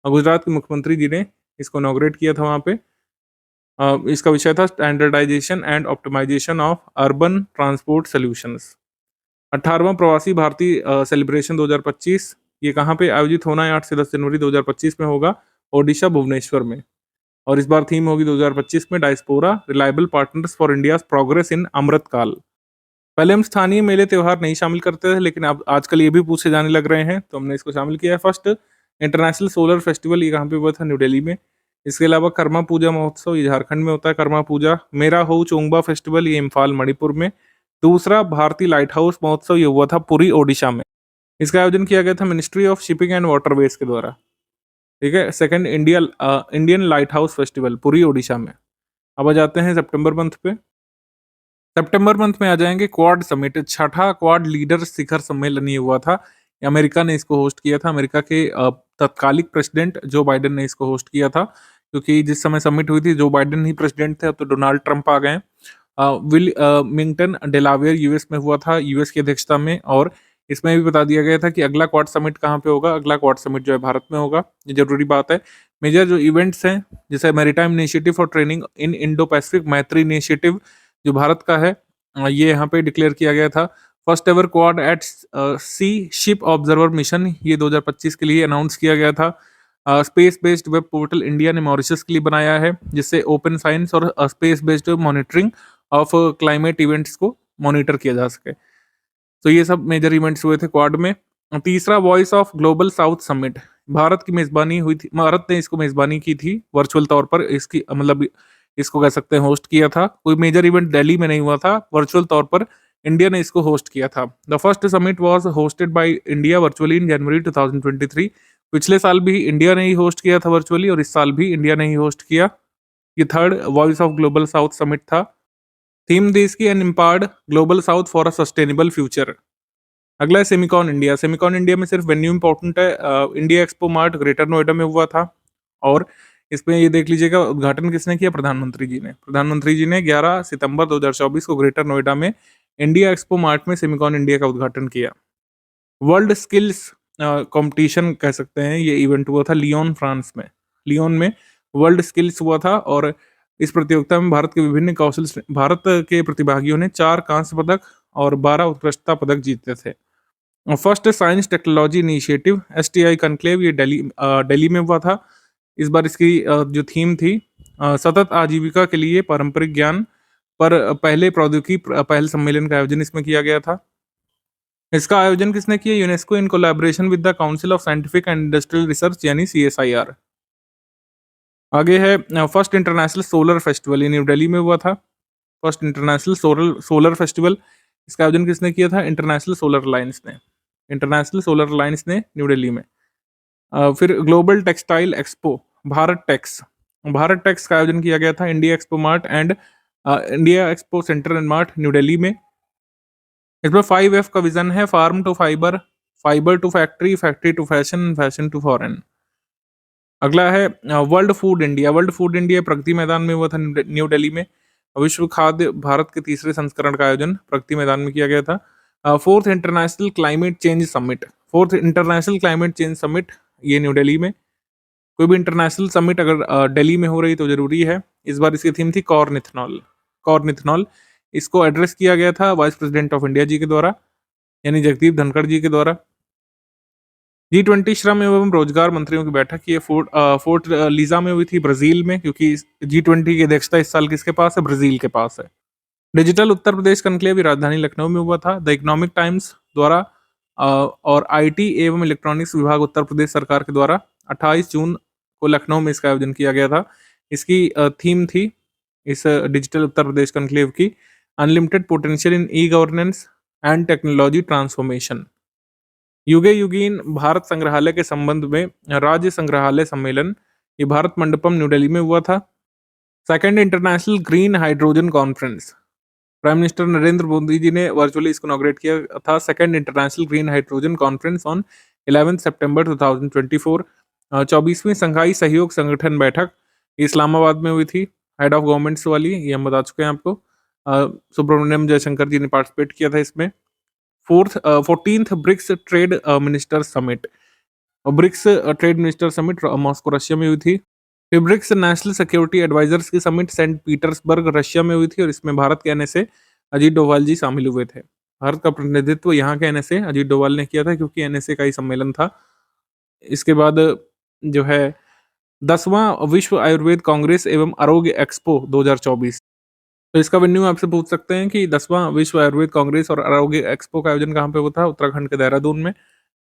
गुजरात के मुख्यमंत्री जी ने इसको इनॉग्रेट किया था वहाँ पे। इसका विषय था standardisation and optimisation of urban transport solutions. 18वां प्रवासी भारतीय सेलिब्रेशन 2025 ये कहाँ पे आयोजित होना है? 8 से 10 जनवरी 2025 में होगा, ओडिशा भुवनेश्वर में। और इस बार थीम होगी 2025 में diaspora reliable partners for India's progress in Amrit Kaal. पहले हम स्थानीय मेले त्योहार नहीं शामिल करते थे, लेकिन अब आजकल ये भी पूछे जाने लग रहे हैं, तो हमने इसको शामिल किया है। फर्स्ट, इंटरनेशनल सोलर फेस्टिवल, ये कहाँ पे हुआ था? न्यू दिल्ली में। इसके अलावा कर्मा पूजा महोत्सव, ये झारखंड में होता है कर्मा पूजा। मेरा हो चोंगबा फेस्टिवल, ये इम्फाल मणिपुर में। दूसरा, भारतीय लाइट हाउस महोत्सव, ये हुआ था पुरी ओडिशा में। इसका आयोजन किया गया था ministry of shipping and waterways के द्वारा। ठीक है। Second, Indian light house festival Puri Odisha में। अब आ जाते हैं सितंबर मंथ पे। सितंबर मंथ में आ जाएंगे क्वाड समिट, छठा क्वाड लीडर शिखर सम्मेलन ये हुआ था। अमेरिका ने इसको होस्ट किया था। अमेरिका के तत्कालिक प्रेसिडेंट जो बाइडेन ने इसको होस्ट किया था, क्योंकि जिस समय समिट हुई थी जो बाइडेन ही प्रेसिडेंट थे, अब तो डोनाल्ड ट्रंप आ गए। मिंगटन डेलावेयर यूएस में हुआ था, यूएस की अध्यक्षता में। और इसमें भी बता दिया गया था कि अगला क्वाड समिट कहाँ पे होगा। अगला क्वाड समिट जो है भारत में होगा, ये जरूरी बात है। मेजर जो इवेंट्स हैं, जैसे maritime initiative for training in Indo Pacific, मैत्री इनिशिएटिव जो भारत का है, ये यहाँ पे डिक्लेयर किया गया था। फर्स्ट एवर क्वाड एट सी शिप ऑब्जर्वर मिशन, ये 2025 के लिए अनाउंस किया गया था। Space based web portal India ने मॉरिशस के लिए बनाया है, जिससे ओपन साइंस और space based monitoring of climate events को मॉनिटर किया जा सके। तो ये सब मेजर इवेंट्स हुए थे क्वाड में। तीसरा, voice of Global South summit, Bharat की मेजबानी हुई थी, भारत ने इसको मेजबानी की थी वर्चुअल तौर पर। इसकी मतलब इसको कह सकते हैं होस्ट किया था। कोई मेजर इवेंट दिल्ली में नहीं हुआ था, वर्चुअल तौर पर इंडिया ने इसको होस्ट किया था। The first summit was hosted by India virtually in January 2023। पिछले साल भी इंडिया ने ही होस्ट किया था वर्चुअली, और इस साल भी इंडिया ने ही होस्ट किया। ये third Voice of Global South summit था। थीम देश की an empowered Global South for a sustainable future. अगला है सेमिकॉन इंडिया। सेमिकॉन इंडिया में सिर्फ वेन्यू इंपॉर्टेंट है। India Expo Mart Greater Noida में हुआ था, और इसमें ये देख लीजिएगा उद्घाटन किसने किया? प्रधानमंत्री जी ने। प्रधानमंत्री जी ने 11 सितंबर 2024 को ग्रेटर नोएडा में इंडिया एक्सपो मार्ट में सेमिकॉन इंडिया का उद्घाटन किया। वर्ल्ड स्किल्स कंपटीशन कह सकते हैं, ये इवेंट हुआ था लियोन फ्रांस में। लियोन में वर्ल्ड स्किल्स हुआ था, और इस प्रतियोगिता में भारत के प्रतिभागियों ने 4 कांस्य पदक और 12 उत्कृष्टता पदक जीते थे। First science technology initiative STI conclave, ये दिल्ली में हुआ था। इस बार इसकी जो थीम थी सतत आजीविका के लिए पारंपरिक ज्ञान पर पहले प्रौद्योगिकी पहल सम्मेलन का आयोजन इसमें किया गया था। इसका आयोजन किसने किया? UNESCO in collaboration with the council of scientific and industrial research, यानी CSIR। आगे है फर्स्ट इंटरनेशनल सोलर फेस्टिवल, ये न्यू दिल्ली में हुआ था। फर्स्ट इंटरनेशनल सोलर फेस्टिवल, इसका आयोजन किसने किया था? इंटरनेशनल सोलर अलायंस ने। इंटरनेशनल सोलर अलायंस ने न्यू दिल्ली में। फिर global textile expo Bharat Tex, Bharat Tex का आयोजन किया गया था India Expo Mart and India Expo Centre and Mart New Delhi में। इसमें 5F का विजन है, farm to fibre, fibre to factory, factory to fashion, fashion to foreign. अगला है World Food India. World Food India Pragati Maidan में हुआ था न्यू दिल्ली में। विश्व खाद्य भारत के तीसरे संस्करण का आयोजन प्रगति मैदान में किया गया था। Fourth international climate change summit, fourth international climate change summit, ये न्यू दिल्ली में। कोई भी इंटरनेशनल समिट अगर दिल्ली में हो रही तो जरूरी है। इस बार इसकी थीम थी कॉर्न इथेनॉल, कॉर्न इथेनॉल। इसको एड्रेस किया गया था वाइस प्रेसिडेंट ऑफ इंडिया जी के द्वारा, यानी जगदीप धनखड़ जी के द्वारा। G20 श्रम एवं रोजगार मंत्रियों की बैठक ये फोर्ट लीजा में हुई थी, ब्राजील में, क्योंकि G20 की अध्यक्षता इस साल किसके पास है? ब्राजील के पास है। डिजिटल उत्तर प्रदेश कॉन्क्लेव राजधानी लखनऊ में हुआ था। द इकोनॉमिक टाइम्स द्वारा और IT एवं इलेक्ट्रॉनिक्स विभाग उत्तर प्रदेश सरकार के द्वारा 28 जून को लखनऊ में इसका आयोजन किया गया था। इसकी थीम थी इस डिजिटल उत्तर प्रदेश कॉन्क्लेव की unlimited potential in e governance and technology transformation. युगे युगीन भारत संग्रहालय के संबंध में राज्य संग्रहालय सम्मेलन, ये भारत मंडपम न्यू दिल्ली में हुआ था। Second international green hydrogen conference, prime minister Narendra Modi ji ने वर्चुअली इसको इनॉग्रेट किया था। Second international green hydrogen conference on 11 सितंबर 2024। 24वीं संघाई सहयोग संगठन बैठक इस्लामाबाद में हुई थी, हेड ऑफ गवर्नमेंट्स वाली, ये हम बता चुके हैं आपको। सुब्रमण्यम जयशंकर जी ने पार्टिसिपेट किया था इसमें। 14th BRICS trade minister summit, और BRICS trade minister summit Moscow Russia में हुई थी। फिर ब्रिक्स नेशनल सिक्योरिटी एडवाइजर्स की समिट सेंट पीटर्सबर्ग रशिया में हुई थी और इसमें भारत के आने से अजीत डोभाल जी शामिल हुए थे। भारत का प्रतिनिधित्व यहाँ के आने से अजीत डोभाल ने किया था क्योंकि एनएसए का ही सम्मेलन था। इसके बाद जो है 10वां विश्व आयुर्वेद कांग्रेस एवं आरोग्य एक्सपो 2024। तो इसका वेन्यू आपसे पूछ सकते हैं कि 10वां विश्व आयुर्वेद कांग्रेस और आरोग्य एक्सपो का आयोजन कहाँ पे हुआ था? उत्तराखंड के देहरादून में।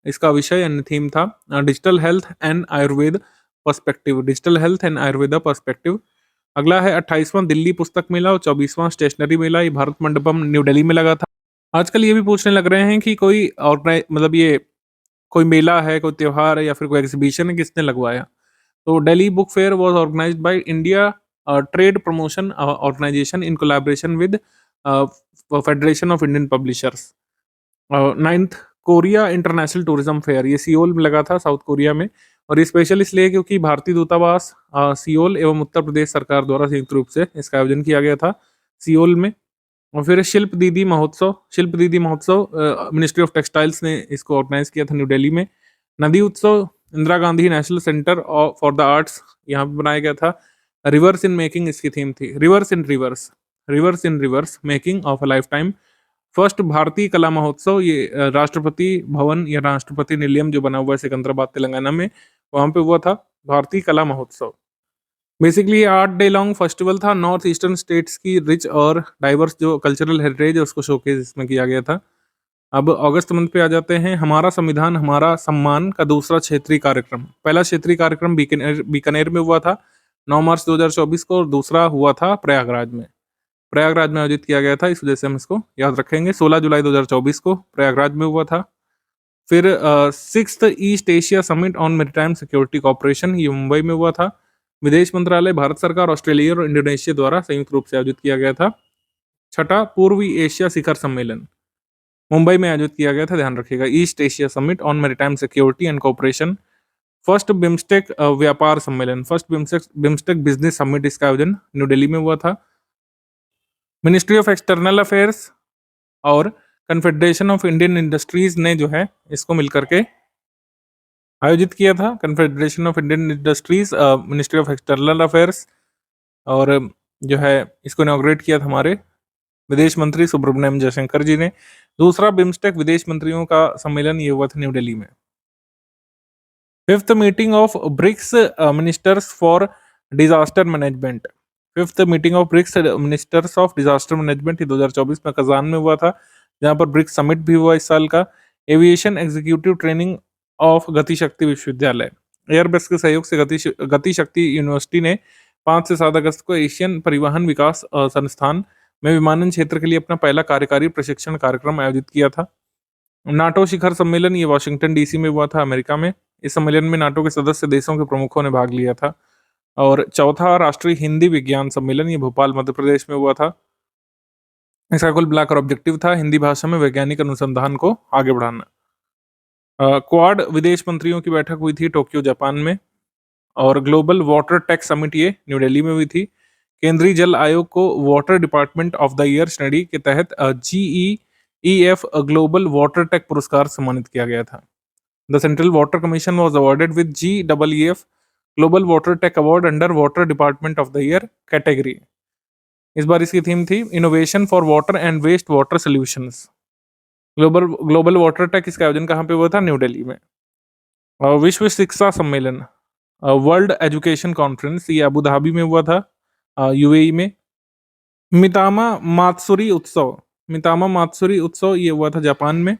इसका विषय यानी थीम था digital health and Ayurveda perspective, digital health and Ayurveda perspective. अगला है 28वां दिल्ली पुस्तक मेला और 24वां स्टेशनरी मेला, ये भारत मंडपम न्यू दिल्ली में लगा था। आजकल ये भी पूछने लग रहे हैं कि कोई ऑर्गेनाइज मतलब ये कोई मेला है, कोई त्योहार है या फिर कोई एग्जीबिशन है, किसने लगवाया? तो Delhi book fair was organised by India Trade promotion Organisation in collaboration with Federation of Indian Publishers. 9th Korea International Tourism Fair, ये सियोल में लगा था, साउथ कोरिया में। और ये स्पेशल इसलिए क्योंकि भारतीय दूतावास सियोल एवं उत्तर प्रदेश सरकार द्वारा संयुक्त रूप से इसका आयोजन किया गया था सियोल में। और फिर शिल्प दीदी महोत्सव मिनिस्ट्री ऑफ टेक्सटाइल्स ने इसको ऑर्गेनाइज किया था न्यू दिल्ली में। नदी उत्सव Indira Gandhi national centre for the arts यहाँ पे बनाया गया था। रिवर्स इन मेकिंग इसकी थीम थी, reverse in reverse making of a life time. First भारतीय कला महोत्सव, ये राष्ट्रपति भवन या राष्ट्रपति निलयम जो बना हुआ है सिकंदराबाद तेलंगाना में, वहां पे हुआ था भारतीय कला महोत्सव। बेसिकली 8 डे लॉन्ग फेस्टिवल था। नॉर्थ ईस्टर्न स्टेट्स की रिच और डाइवर्स जो कल्चरल हेरिटेज है उसको शोकेस इसमें किया गया था। अब अगस्त मंथ पे आ जाते हैं। हमारा संविधान हमारा सम्मान का दूसरा क्षेत्रीय कार्यक्रम, पहला क्षेत्रीय कार्यक्रम बीकानेर में हुआ था 9 मार्च 2024 को, और दूसरा हुआ था प्रयागराज में आयोजित किया गया था, इस वजह से हम इसको याद रखेंगे। 16 जुलाई 2024 को प्रयागराज में हुआ था। फिर 6th east Asia summit on maritime security corporation, ये मुंबई में हुआ था। विदेश मंत्रालय, भारत सरकार, ऑस्ट्रेलिया और इंडोनेशिया द्वारा संयुक्त रूप से आयोजित किया गया था। छठा पूर्वी एशिया शिखर सम्मेलन मुंबई में आयोजित किया गया था, ध्यान रखिएगा, east Asia summit on maritime security and corporation. First BIMSTEC व्यापार सम्मेलन, फर्स्ट बिम्स्टेक बिजनेस समिट, इसका आयोजन न्यू दिल्ली में हुआ था। मिनिस्ट्री ऑफ एक्सटर्नल अफेयर्स और कन्फेडरेशन ऑफ इंडियन इंडस्ट्रीज ने जो है इसको मिलकर के आयोजित किया था। Confederation of Indian industries, ministry of external affairs, और जो है इसको इनॉग्रेट किया था हमारे विदेश मंत्री सुब्रमण्यम जयशंकर जी ने। दूसरा बिम्स्टेक विदेश मंत्रियों का सम्मेलन ये हुआ था न्यू दिल्ली में। 5th meeting of BRICS ministers for disaster management, 5th meeting of BRICS ministers of disaster management 2024 में कजान में हुआ था, जहां पर ब्रिक्स समिट भी हुआ इस साल का। एविएशन एग्जीक्यूटिव ट्रेनिंग ऑफ गति शक्ति विश्वविद्यालय, एयरबस के सहयोग से गति शक्ति यूनिवर्सिटी ने 5 से 7 अगस्त को एशियन परिवहन विकास संस्थान में विमानन क्षेत्र के लिए अपना पहला कार्यकारी प्रशिक्षण कार्यक्रम आयोजित किया था। नाटो शिखर सम्मेलन, ये वाशिंगटन डीसी में हुआ था, अमेरिका में। इस सम्मेलन में नाटो के सदस्य देशों के प्रमुखों ने भाग लिया था। और चौथा राष्ट्रीय हिंदी विज्ञान सम्मेलन, ये भोपाल मध्य प्रदेश में हुआ था। इसका कुल मिलाकर ऑब्जेक्टिव था हिंदी भाषा में वैज्ञानिक अनुसंधान को आगे बढ़ाना। क्वाड विदेश मंत्रियों की बैठक हुई थी टोक्यो जापान में। और ग्लोबल वाटर टेक समिट ये न्यू दिल्ली में हुई थी। केंद्रीय जल आयोग को water department of the year श्रेणी के तहत GEEF ग्लोबल वाटर टेक पुरस्कार सम्मानित किया गया था। The Central Water Commission was awarded with GEEF Global Water Tech award under water department of the year category. इस बार इसकी थीम थी innovation for water and waste water solutions. Global Water Tech, इसका आयोजन कहाँ पे हुआ था? न्यू दिल्ली में। विश्व शिक्षा सम्मेलन, वर्ल्ड एजुकेशन कॉन्फ्रेंस, ये अबू धाबी में हुआ था, UAE में। मितामा मात्सुरी उत्सव ये हुआ था जापान में।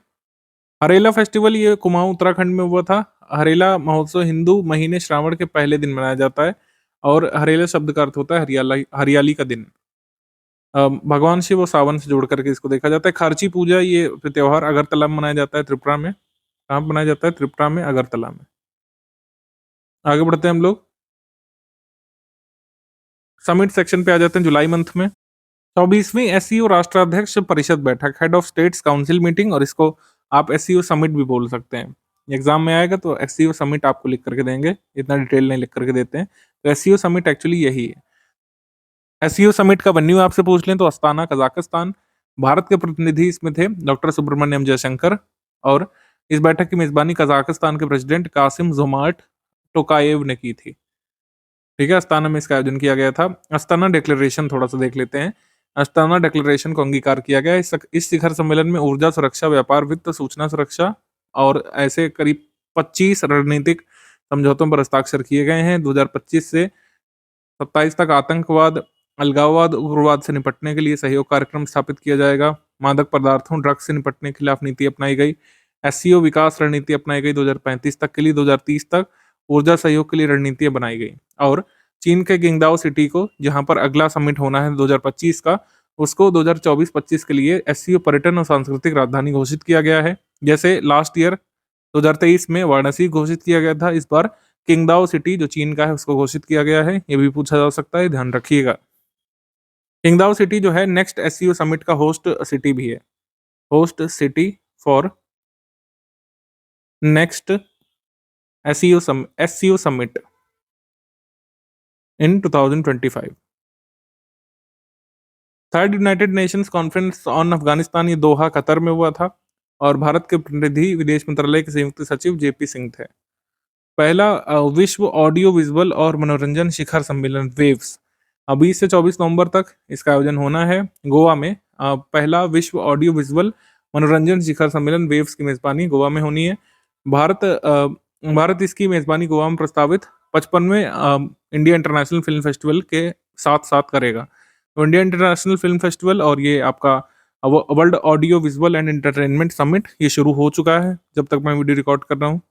हरेला फेस्टिवल, ये कुमाऊं उत्तराखंड में हुआ था। हरेला महोत्सव हिंदू महीने श्रावण के पहले दिन मनाया जाता है और हरेला शब्द का अर्थ होता है हरियाली का दिन। भगवान शिव और सावन से जोड़ करके इसको देखा जाता है। खार्ची पूजा, ये त्योहार अगरतला में मनाया जाता है, त्रिपुरा में। कहाँ मनाया जाता है? त्रिपुरा में, अगरतला में। आगे बढ़ते हैं हम लोग, समिट सेक्शन पे आ जाते हैं। जुलाई मंथ में 24वीं SCO राष्ट्राध्यक्ष परिषद बैठक, head of states council meeting, और इसको आप SCO समिट भी बोल सकते हैं। एग्जाम में आएगा तो SCO समिट आपको लिख करके देंगे, इतना डिटेल नहीं लिख करके देते हैं। तो SCO समिट एक्चुअली यही है। SCO समिट का वेन्यू आपसे पूछ लें तो अस्ताना, कजाकिस्तान। भारत के प्रतिनिधि इसमें थे डॉक्टर सुब्रमण्यम जयशंकर और इस बैठक की मेजबानी कजाकिस्तान के प्रेसिडेंट कासिम जोमार्ट टोकाएव ने की थी। ठीक है, अस्ताना में इसका आयोजन किया गया था। अस्ताना डिक्लेरेशन थोड़ा-सा देख लेते हैं। अस्ताना डिक्लेरेशन को अंगीकार किया गया। इस शिखर सम्मेलन में ऊर्जा सुरक्षा, व्यापार, वित्त, सूचना सुरक्षा और ऐसे करीब 25 रणनीतिक समझौतों पर हस्ताक्षर किए गए हैं। 2025 से 27 तक आतंकवाद, अलगाववाद, उग्रवाद से निपटने के लिए सहयोग कार्यक्रम स्थापित किया जाएगा। मादक पदार्थों, ड्रग्स से निपटने के खिलाफ नीति अपनाई गई। एससीओ विकास रणनीति अपनाई गई 2035 तक के लिए। 2030 तक ऊर्जा सहयोग के लिए रणनीतियाँ बनाई गई और चीन के किंगदाओ सिटी को, जहाँ पर अगला समिट होना है 2025 का, उसको 2024-25 के लिए एससीओ पर्यटन और सांस्कृतिक राजधानी घोषित किया गया है। जैसे लास्ट ईयर 2023 में वाराणसी घोषित किया गया था, इस बार किंगदाओ सिटी जो चीन का है उसको घोषित किया गया है। ये भी पूछा जा सकता है, ध्यान रखिएगा। किंगदाओ सिटी जो है नेक्स्ट एससीओ समिट का होस्ट सिटी भी है। Host city for next SCO summit in 2025। Third United Nations conference on Afghanistan, ये दोहा कतर में हुआ था और भारत के प्रतिनिधि विदेश मंत्रालय के संयुक्त सचिव जेपी सिंह थे। पहला विश्व ऑडियो विजुअल और मनोरंजन शिखर सम्मेलन वेव्स 20 से 24 नवंबर तक इसका आयोजन होना है गोवा में। पहला विश्व ऑडियो विजुअल मनोरंजन शिखर सम्मेलन वेव्स की मेजबानी गोवा में होनी है। भारत इसकी मेजबानी गोवा में प्रस्तावित 55वें इंडिया इंटरनेशनल फिल्म फेस्टिवल के साथ साथ करेगा। तो इंडिया इंटरनेशनल फिल्म फेस्टिवल और ये आपका world audio visual and entertainment summit ये शुरू हो चुका है जब तक मैं वीडियो रिकॉर्ड कर रहा हूँ।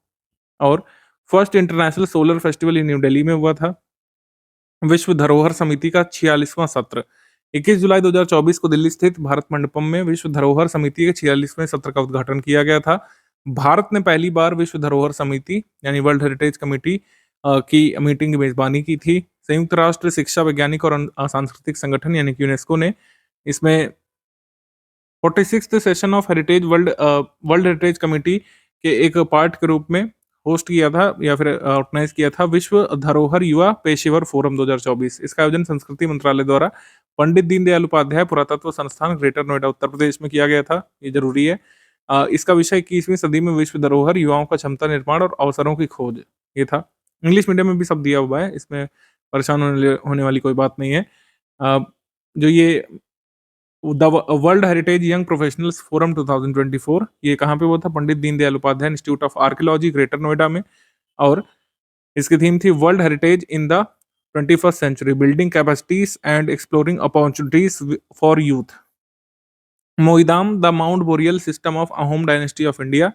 और फर्स्ट इंटरनेशनल सोलर फेस्टिवल ये न्यू दिल्ली में हुआ था। विश्व धरोहर समिति का 46वां सत्र 21 जुलाई 2024 को दिल्ली स्थित भारत मंडपम में विश्व धरोहर समिति के 46वें सत्र का उद्घाटन किया गया था। भारत ने पहली बार विश्व धरोहर समिति यानी वर्ल्ड हेरिटेज कमेटी की मीटिंग की मेजबानी की थी। संयुक्त राष्ट्र शिक्षा, वैज्ञानिक और सांस्कृतिक संगठन यानी कि यूनेस्को ने इसमें 46th session of heritage world heritage committee के एक पार्ट के रूप में होस्ट किया था या फिर ऑर्गेनाइज किया था विश्व धरोहर युवा पेशेवर फोरम 2024। इसका आयोजन संस्कृति मंत्रालय द्वारा पंडित दीनदयाल उपाध्याय पुरातत्व संस्थान ग्रेटर नोएडा उत्तर प्रदेश में किया गया था। ये जरूरी है। इसका विषय 21वीं सदी में विश्व धरोहर, युवाओं का क्षमता निर्माण और अवसरों की खोज ये था। इंग्लिश मीडियम में भी सब दिया हुआ है, इसमें परेशान होने वाली कोई बात नहीं है। जो ये the world heritage young professionals forum 2024 ये कहाँ पे हुआ था? Pandit Deendayal Upadhyaya institute of archaeology Greater Noida में। और इसकी थीम थी world heritage in the 21st century, building capacities and exploring opportunities for youth. Moidam the mound burial system of Ahom dynasty of India,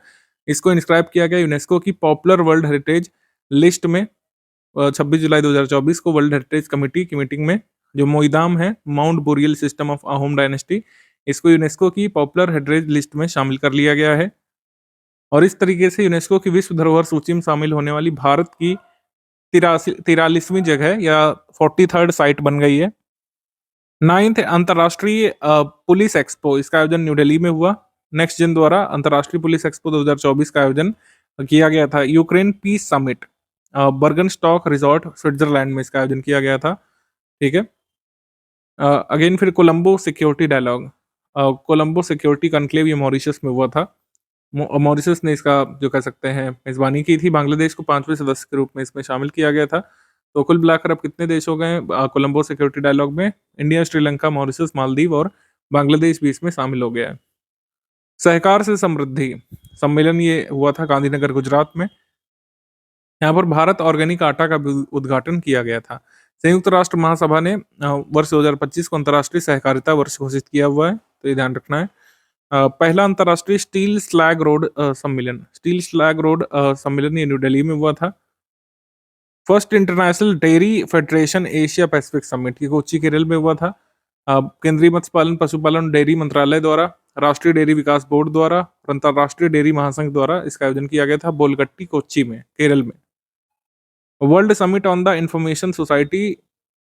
इसको इंस्क्राइब किया गया यूनेस्को की पॉपुलर वर्ल्ड हेरिटेज लिस्ट में 26 जुलाई 2024 को वर्ल्ड हेरिटेज कमेटी की meeting में। जो मोईदाम है mount burial system of Ahom dynasty, इसको यूनेस्को की पॉपुलर हेरिटेज लिस्ट में शामिल कर लिया गया है और इस तरीके से यूनेस्को की विश्व धरोहर सूची में शामिल होने वाली भारत की 43वीं जगह या 43rd साइट बन गई है। 9th अंतर्राष्ट्रीय पुलिस एक्सपो, इसका आयोजन न्यू दिल्ली में हुआ। नेक्स्ट जेन द्वारा अंतर्राष्ट्रीय पुलिस एक्सपो 2024 का आयोजन किया गया था। Ukraine piece summit बर्गन stock resort Switzerland में इसका आयोजन किया गया था। ठीक है। अगेन फिर Colombo security dialogue, Colombo security conclave ये मॉरिशस में हुआ था। मॉरिशस ने इसका जो कह सकते हैं मेजबानी की थी। बांग्लादेश को 5वें सदस्य के रूप में इसमें शामिल किया गया था। तो कुल मिलाकर अब कितने देश हो गए कोलंबो सिक्योरिटी डायलॉग में? इंडिया, श्रीलंका, मॉरिशस, मालदीव और बांग्लादेश भी इसमें शामिल हो गया है। सहकार से समृद्धि सम्मेलन ये हुआ था गांधीनगर गुजरात में। यहाँ पर भारत ऑर्गेनिक आटा का भी उद्घाटन किया गया था। संयुक्त राष्ट्र महासभा ने वर्ष 2025 को अंतर्राष्ट्रीय सहकारिता वर्ष घोषित किया हुआ है, तो ये ध्यान रखना है। पहला अंतर्राष्ट्रीय स्टील स्लैग रोड सम्मेलन ये न्यू दिल्ली में हुआ था। First international dairy federation Asia Pacific summit ये कोच्चि केरल में हुआ था। केंद्रीय मत्स्य पालन, पशुपालन, डेयरी मंत्रालय द्वारा, राष्ट्रीय डेयरी विकास बोर्ड द्वारा और अंतर्राष्ट्रीय डेयरी महासंघ द्वारा इसका आयोजन किया गया था बोलगट्टी, कोच्चि में, केरल में। World summit on the information society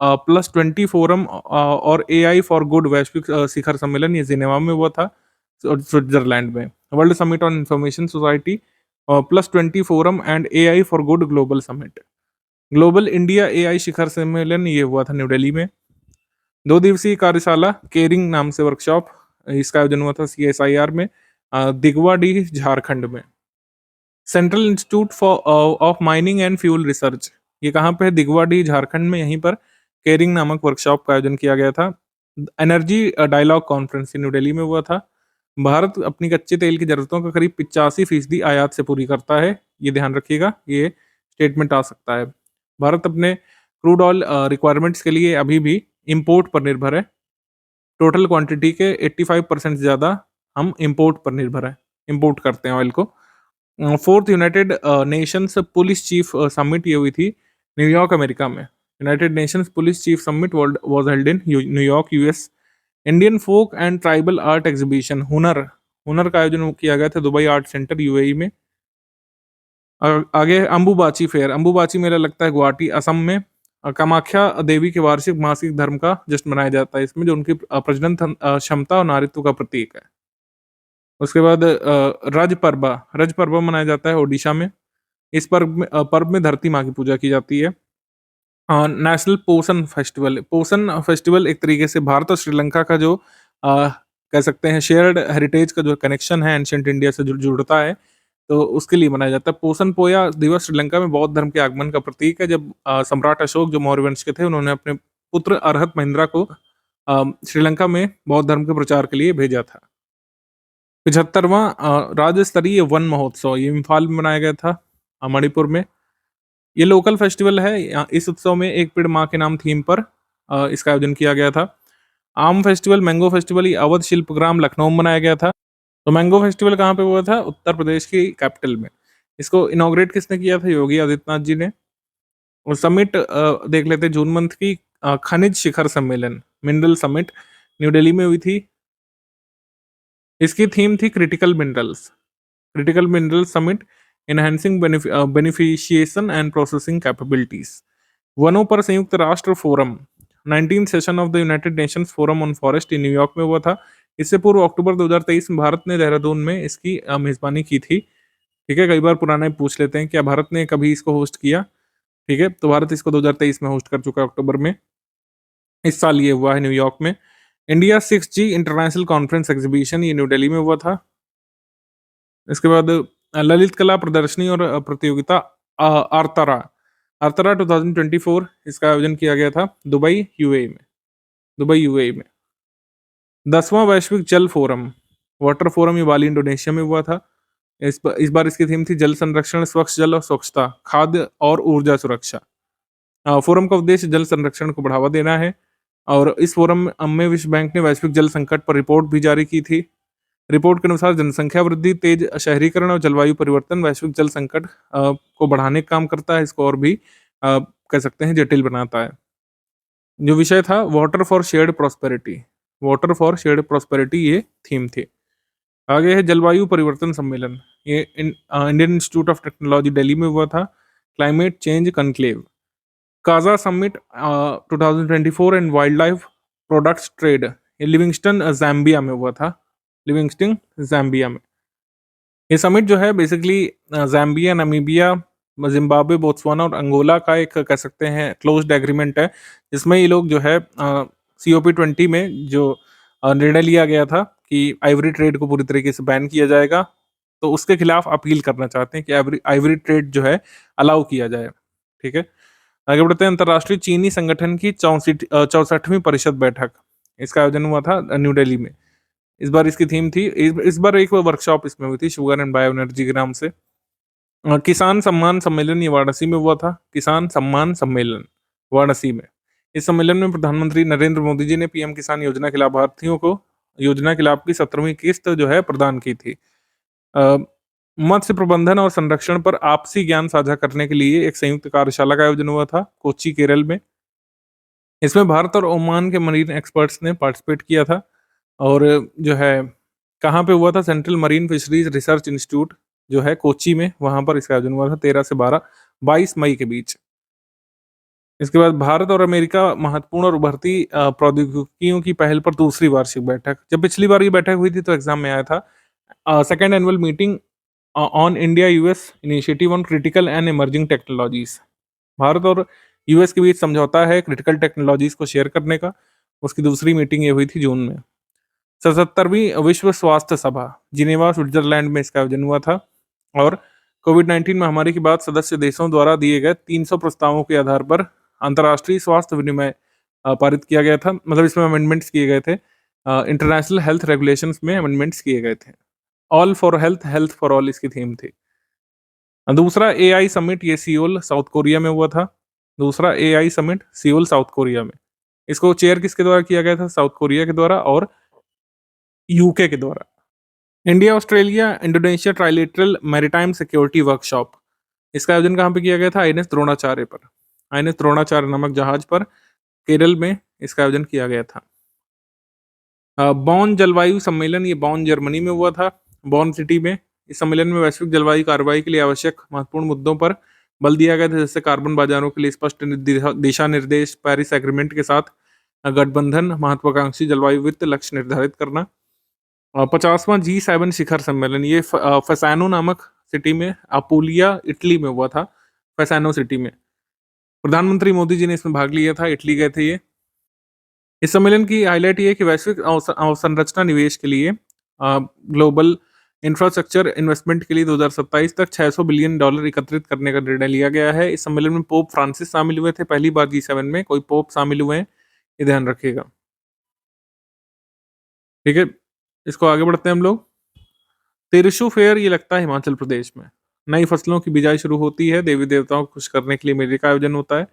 +20 forum और AI फॉर गुड वैश्विक शिखर सम्मेलन ये जिनेवा में हुआ था स्विट्जरलैंड में। World summit on information society +20 forum and AI for good global summit. Global India AI शिखर सम्मेलन ये हुआ था न्यू दिल्ली में। 2 दिवसीय कार्यशाला केयरिंग नाम से वर्कशॉप, इसका आयोजन हुआ था CSIR में दिगवाडीह झारखंड में। Central institute for of mining and fuel research, ये कहाँ पे है? दिगवाडी झारखंड में। यहीं पर केयरिंग नामक वर्कशॉप का आयोजन किया गया था। Energy dialogue conference New Delhi में हुआ था। भारत अपनी कच्चे तेल की जरूरतों का करीब 85% आयात से पूरी करता है। ये ध्यान रखिएगा, ये स्टेटमेंट आ सकता है। भारत अपने क्रूड ऑयल रिक्वायरमेंट्स के लिए अभी भी इंपोर्ट पर निर्भर है। टोटल क्वांटिटी के 85% से ज़्यादा हम इंपोर्ट पर निर्भर है, इंपोर्ट करते हैं ऑयल को। Fourth United Nations police chief summit ये हुई थी न्यूयॉर्क अमेरिका में। United Nations police chief summit was held in New York US. Indian folk and tribal art exhibition हुनर हुनर का आयोजन किया गया था दुबई आर्ट सेंटर यूएई में। आगे अंबुबाची फेयर, अंबुबाची मेला लगता है गुवाहाटी असम में। कामाख्या देवी के वार्षिक मासिक धर्म का जश्न मनाया जाता है इसमें, जो उनकी प्रजनन क्षमता और नारित्व का प्रतीक है। उसके बाद रज पर्व मनाया जाता है ओडिशा में। इस पर्व में धरती माँ की पूजा की जाती है। नेशनल पोषण फेस्टिवल एक तरीके से भारत और श्रीलंका का जो कह सकते हैं शेयर्ड हेरिटेज का जो कनेक्शन है एंशिएंट इंडिया से जुड़ता है, तो उसके लिए मनाया जाता है। पोषण पोया दिवस श्रीलंका में बौद्ध धर्म के आगमन का प्रतीक है, जब सम्राट अशोक जो मौर्य वंश के थे, उन्होंने अपने पुत्र अरहत महिंद्रा को श्रीलंका में बौद्ध धर्म के प्रचार के लिए भेजा था। 75वां राज्य स्तरीय वन महोत्सव ये इम्फाल में मनाया गया था, मणिपुर में। ये लोकल फेस्टिवल है। इस उत्सव में एक पेड़ माँ के नाम थीम पर इसका आयोजन किया गया था। आम फेस्टिवल मैंगो फेस्टिवल ये अवध शिल्पग्राम लखनऊ में मनाया गया था। तो मैंगो फेस्टिवल कहाँ पे हुआ था? उत्तर प्रदेश की कैपिटल में। इसको इनॉग्रेट किसने किया था? योगी आदित्यनाथ जी ने। और समिट देख लेते हैं जून मंथ की। खनिज शिखर सम्मेलन मिनरल समिट न्यू दिल्ली में हुई थी। इसकी थीम थी critical mineral summit enhancing beneficiation and processing capabilities. वनों पर संयुक्त राष्ट्र forum 19th session of the United Nations forum on forest in New York में हुआ था। इससे पूर्व अक्टूबर 2023 में भारत ने देहरादून में इसकी मेजबानी की थी। ठीक है, कई बार पुराना पूछ लेते हैं क्या भारत ने कभी इसको होस्ट किया। ठीक है, तो भारत इसको 2023 में होस्ट कर चुका है अक्टूबर में। इस साल ये हुआ है न्यूयॉर्क में। India 6G international conference exhibition ये न्यू दिल्ली में हुआ था। इसके बाद ललित कला प्रदर्शनी और प्रतियोगिता आर्तरा आर्तरा 2024 इसका आयोजन किया गया था दुबई यूएई में। 10वां वैश्विक जल फोरम वाटर फोरम ये बाली इंडोनेशिया में हुआ था। इस बार इसकी थीम थी जल संरक्षण, स्वच्छ जल और स्वच्छता, खाद्य और ऊर्जा सुरक्षा। फोरम का उद्देश्य जल संरक्षण को बढ़ावा देना है। और इस फोरम में विश्व बैंक ने वैश्विक जल संकट पर रिपोर्ट भी जारी की थी। रिपोर्ट के अनुसार जनसंख्या वृद्धि, तेज शहरीकरण और जलवायु परिवर्तन वैश्विक जल संकट को बढ़ाने का काम करता है, इसको और भी कह सकते हैं जटिल बनाता है। जो विषय था वाटर फॉर शेयर्ड प्रॉस्पेरिटी ये थीम थी। आगे है जलवायु परिवर्तन सम्मेलन, ये Indian institute of technology Delhi में हुआ था। Climate change conclave. Kaza summit 2024 and wild life products trade ये लिविंगस्टन ज़ाम्बिया में हुआ था। में ये समिट जो है basically Zambia, Namibia, Zimbabwe, Botswana और अंगोला का एक कह सकते हैं क्लोज्ड एग्रीमेंट है, जिसमें ये लोग जो है COP20 में जो निर्णय लिया गया था कि आइवरी ट्रेड को पूरी तरीके से बैन किया जाएगा, तो उसके खिलाफ अपील करना चाहते हैं कि आइवरी ट्रेड जो है अलाउ किया जाए। ठीक है, आगे बढ़ते हैं। अंतर्राष्ट्रीय चीनी संगठन की 64वीं परिषद बैठक, इसका आयोजन हुआ था न्यू दिल्ली में। इस बार इसकी थीम थी, इस बार एक वर्कशॉप इसमें हुई थी शुगर एंड बायो एनर्जी के नाम से। किसान सम्मान सम्मेलन ये वाराणसी में हुआ था। किसान सम्मान सम्मेलन वाराणसी में। इस सम्मेलन में प्रधानमंत्री नरेंद्र मोदी जी ने PM किसान योजना के लाभार्थियों को योजना के लाभ की 17वीं किस्त जो है प्रदान की थी। मत्स्य प्रबंधन और संरक्षण पर आपसी ज्ञान साझा करने के लिए एक संयुक्त कार्यशाला का आयोजन हुआ था कोच्चि, केरल में। इसमें भारत और ओमान के मरीन एक्सपर्ट्स ने पार्टिसिपेट किया था। और जो है कहाँ पे हुआ था? Central marine fisheries research institute जो है कोच्चि में, वहां पर इसका आयोजन हुआ था 13 से 22 मई के बीच। इसके बाद भारत और अमेरिका महत्वपूर्ण और उभरती प्रौद्योगिकियों की पहल पर दूसरी वार्षिक बैठक। जब पिछली बार ये बैठक हुई थी तो एग्जाम में आया था। Second annual meeting on India US initiative on critical and emerging technologies. Bharat और US के बीच समझौता है क्रिटिकल टेक्नोलॉजीज को शेयर करने का। उसकी दूसरी मीटिंग ये हुई थी जून में। 77वीं विश्व स्वास्थ्य सभा जिनेवा, स्विट्जरलैंड में इसका आयोजन हुआ था। और कोविड-19 महामारी के बाद सदस्य देशों द्वारा दिए गए 300 प्रस्तावों के आधार पर अंतर्राष्ट्रीय स्वास्थ्य विनिमय पारित किया गया था। मतलब इसमें अमेंडमेंट्स किए गए थे। इंटरनेशनल हेल्थ रेगुलेशंस में अमेंडमेंट्स किए गए थे। All for health, health for all इसकी थीम थी। दूसरा एआई समिट, ये सियोल साउथ कोरिया में हुआ था। दूसरा AI summit Seoul south Korea में। इसको चेयर किसके द्वारा किया गया था? साउथ कोरिया के द्वारा और यूके के द्वारा। India, Australia, Indonesia trilateral maritime security workshop, इसका आयोजन कहाँ पे किया गया था? आईएनएस द्रोणाचार्य पर। आईएनएस द्रोणाचार्य नामक जहाज पर केरल में इसका आयोजन किया गया था। बॉन जलवायु सम्मेलन, ये बॉन जर्मनी में हुआ था, बॉन सिटी में। इस सम्मेलन में वैश्विक जलवायु कार्रवाई के लिए आवश्यक महत्वपूर्ण मुद्दों पर बल दिया गया था, जैसे कार्बन बाजारों के लिए स्पष्ट दिशा निर्देश, पेरिस एग्रीमेंट के साथ गठबंधन, महत्वाकांक्षी जलवायु वित्त लक्ष्य निर्धारित करना। 50वां G7 शिखर सम्मेलन, ये फैसानो नामक सिटी में, अपूलिया इटली में हुआ था, फैसानो सिटी में। प्रधानमंत्री मोदी जी ने इसमें भाग लिया था, इटली गए थे ये। इस सम्मेलन की हाईलाइट ये है कि वैश्विक अवसंरचना निवेश के लिए ग्लोबल इंफ्रास्ट्रक्चर इन्वेस्टमेंट के लिए 2027 तक $600 बिलियन एकत्रित करने का निर्णय लिया गया है। इस सम्मेलन में पोप फ्रांसिस शामिल हुए थे, पहली बार G7 में कोई पोप शामिल हुए हैं, ये ध्यान रखिएगा। ठीक है, इसको आगे बढ़ते हैं हम लोग। तिरशु फेयर, ये लगता है हिमाचल प्रदेश में। नई फसलों की बिजाई शुरू होती है, देवी देवताओं को खुश करने के लिए मेले का आयोजन होता है।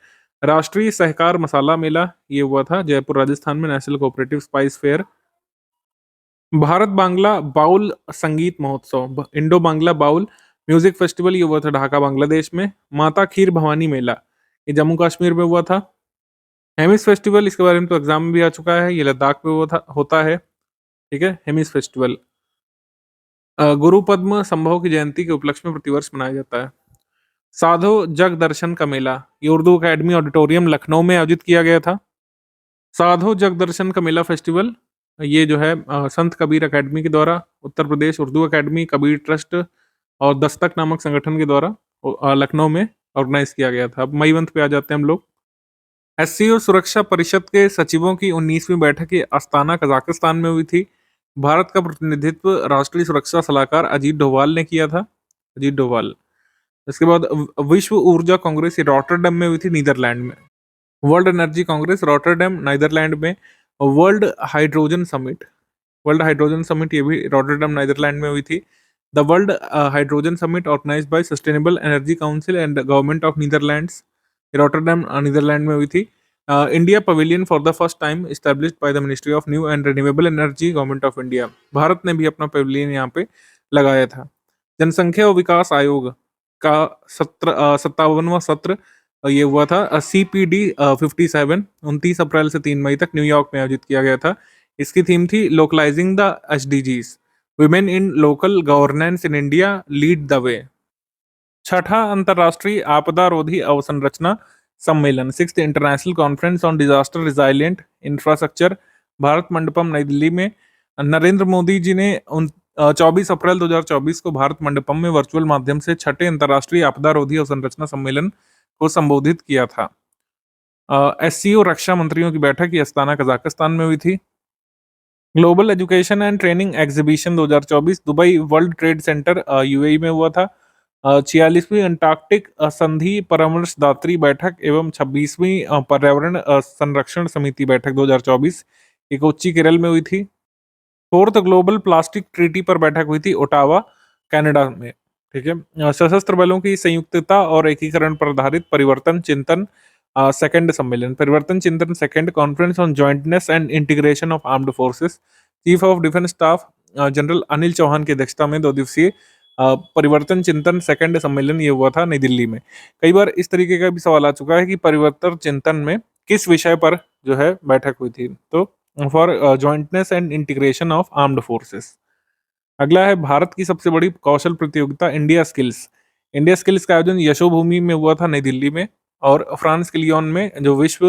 राष्ट्रीय सहकार मसाला मेला, ये हुआ था जयपुर राजस्थान में, national cooperative spice fair. Bharat Bangla Baul संगीत महोत्सव, Indo Bangla Baul music festival, ये हुआ था ढाका बांग्लादेश में। माता खीर भवानी मेला, ये जम्मू कश्मीर में हुआ था। हेमिस फेस्टिवल, इसके बारे में तो एग्जाम में भी आ चुका है, ये लद्दाख में होता है। ठीक है, हेमिस फेस्टिवल। गुरु पद्म संभव की जयंती के उपलक्ष्य में प्रतिवर्ष मनाया जाता है। साधु जग दर्शन का मेला, ये उर्दू अकेडमी ऑडिटोरियम लखनऊ में आयोजित किया गया था। साधु जग दर्शन का मेला फेस्टिवल, ये जो है संत कबीर अकेडमी के द्वारा, उत्तर प्रदेश उर्दू अकेडमी, कबीर ट्रस्ट और दस्तक नामक संगठन के द्वारा लखनऊ में ऑर्गेनाइज किया गया था। अब मई मंथ पे आ जाते हैं हम लोग। एससीओ सुरक्षा परिषद के सचिवों की 19वीं बैठक ये अस्ताना कजाकिस्तान में हुई थी। भारत का प्रतिनिधित्व राष्ट्रीय सुरक्षा सलाहकार अजीत डोभाल ने किया था, अजीत डोभाल। इसके बाद विश्व ऊर्जा कांग्रेस ये रॉटरडैम में हुई थी, नीदरलैंड में। World Energy Congress Rotterdam Netherland में। World hydrogen summit, world hydrogen summit ये भी रॉटरडैम नीदरलैंड में हुई थी। The world hydrogen summit organised by sustainable energy council and government of Netherlands, Rotterdam Netherland में हुई थी। India pavilion for the first time established by the ministry of new and renewable energy, government of India. Bharat ने भी अपना pavilion यहाँ पे लगाया था। जनसंख्या और विकास आयोग का 57वां सत्र ये हुआ था, CPD 57, 29 अप्रैल से 3 मई तक न्यूयॉर्क में आयोजित किया गया था। इसकी थीम थी localising the SDGs, women in local governance in India lead the way. छठा अंतर्राष्ट्रीय आपदा रोधी अवसंरचना सम्मेलन, 6th international conference on disaster resilient infrastructure, Bharat Mandapam नई दिल्ली में। नरेंद्र मोदी जी ने 24 अप्रैल 2024 को भारत मंडपम में वर्चुअल माध्यम से छठे अंतर्राष्ट्रीय आपदा रोधी अवसंरचना सम्मेलन को संबोधित किया था। SCO रक्षा मंत्रियों की बैठक ये अस्ताना कजाकिस्तान में हुई थी। Global education and training exhibition 2024 Dubai world trade centre UAE में हुआ था। 46वीं अंटार्कटिक संधि परामर्शदात्री बैठक एवं 26वीं पर्यावरण संरक्षण समिति बैठक 2024 ये कोच्चि केरल में हुई थी। 4th ग्लोबल प्लास्टिक ट्रीटी पर बैठक हुई थी ओटावा कनाडा में। ठीक है, सशस्त्र बलों की संयुक्तता और एकीकरण पर आधारित परिवर्तन चिंतन सेकंड सम्मेलन, परिवर्तन चिंतन second conference on jointness and integration of armed forces, chief of defence staff general Anil Chauhan की अध्यक्षता में 2 दिवसीय परिवर्तन चिंतन सेकंड सम्मेलन ये हुआ था नई दिल्ली में। कई बार इस तरीके का भी सवाल आ चुका है कि परिवर्तन चिंतन में किस विषय पर जो है बैठक हुई थी, तो for jointness and integration of armed forces. अगला है भारत की सबसे बड़ी कौशल प्रतियोगिता इंडिया स्किल्स। इंडिया स्किल्स का आयोजन यशोभूमि में हुआ था नई दिल्ली में, और फ्रांस के लियोन में जो विश्व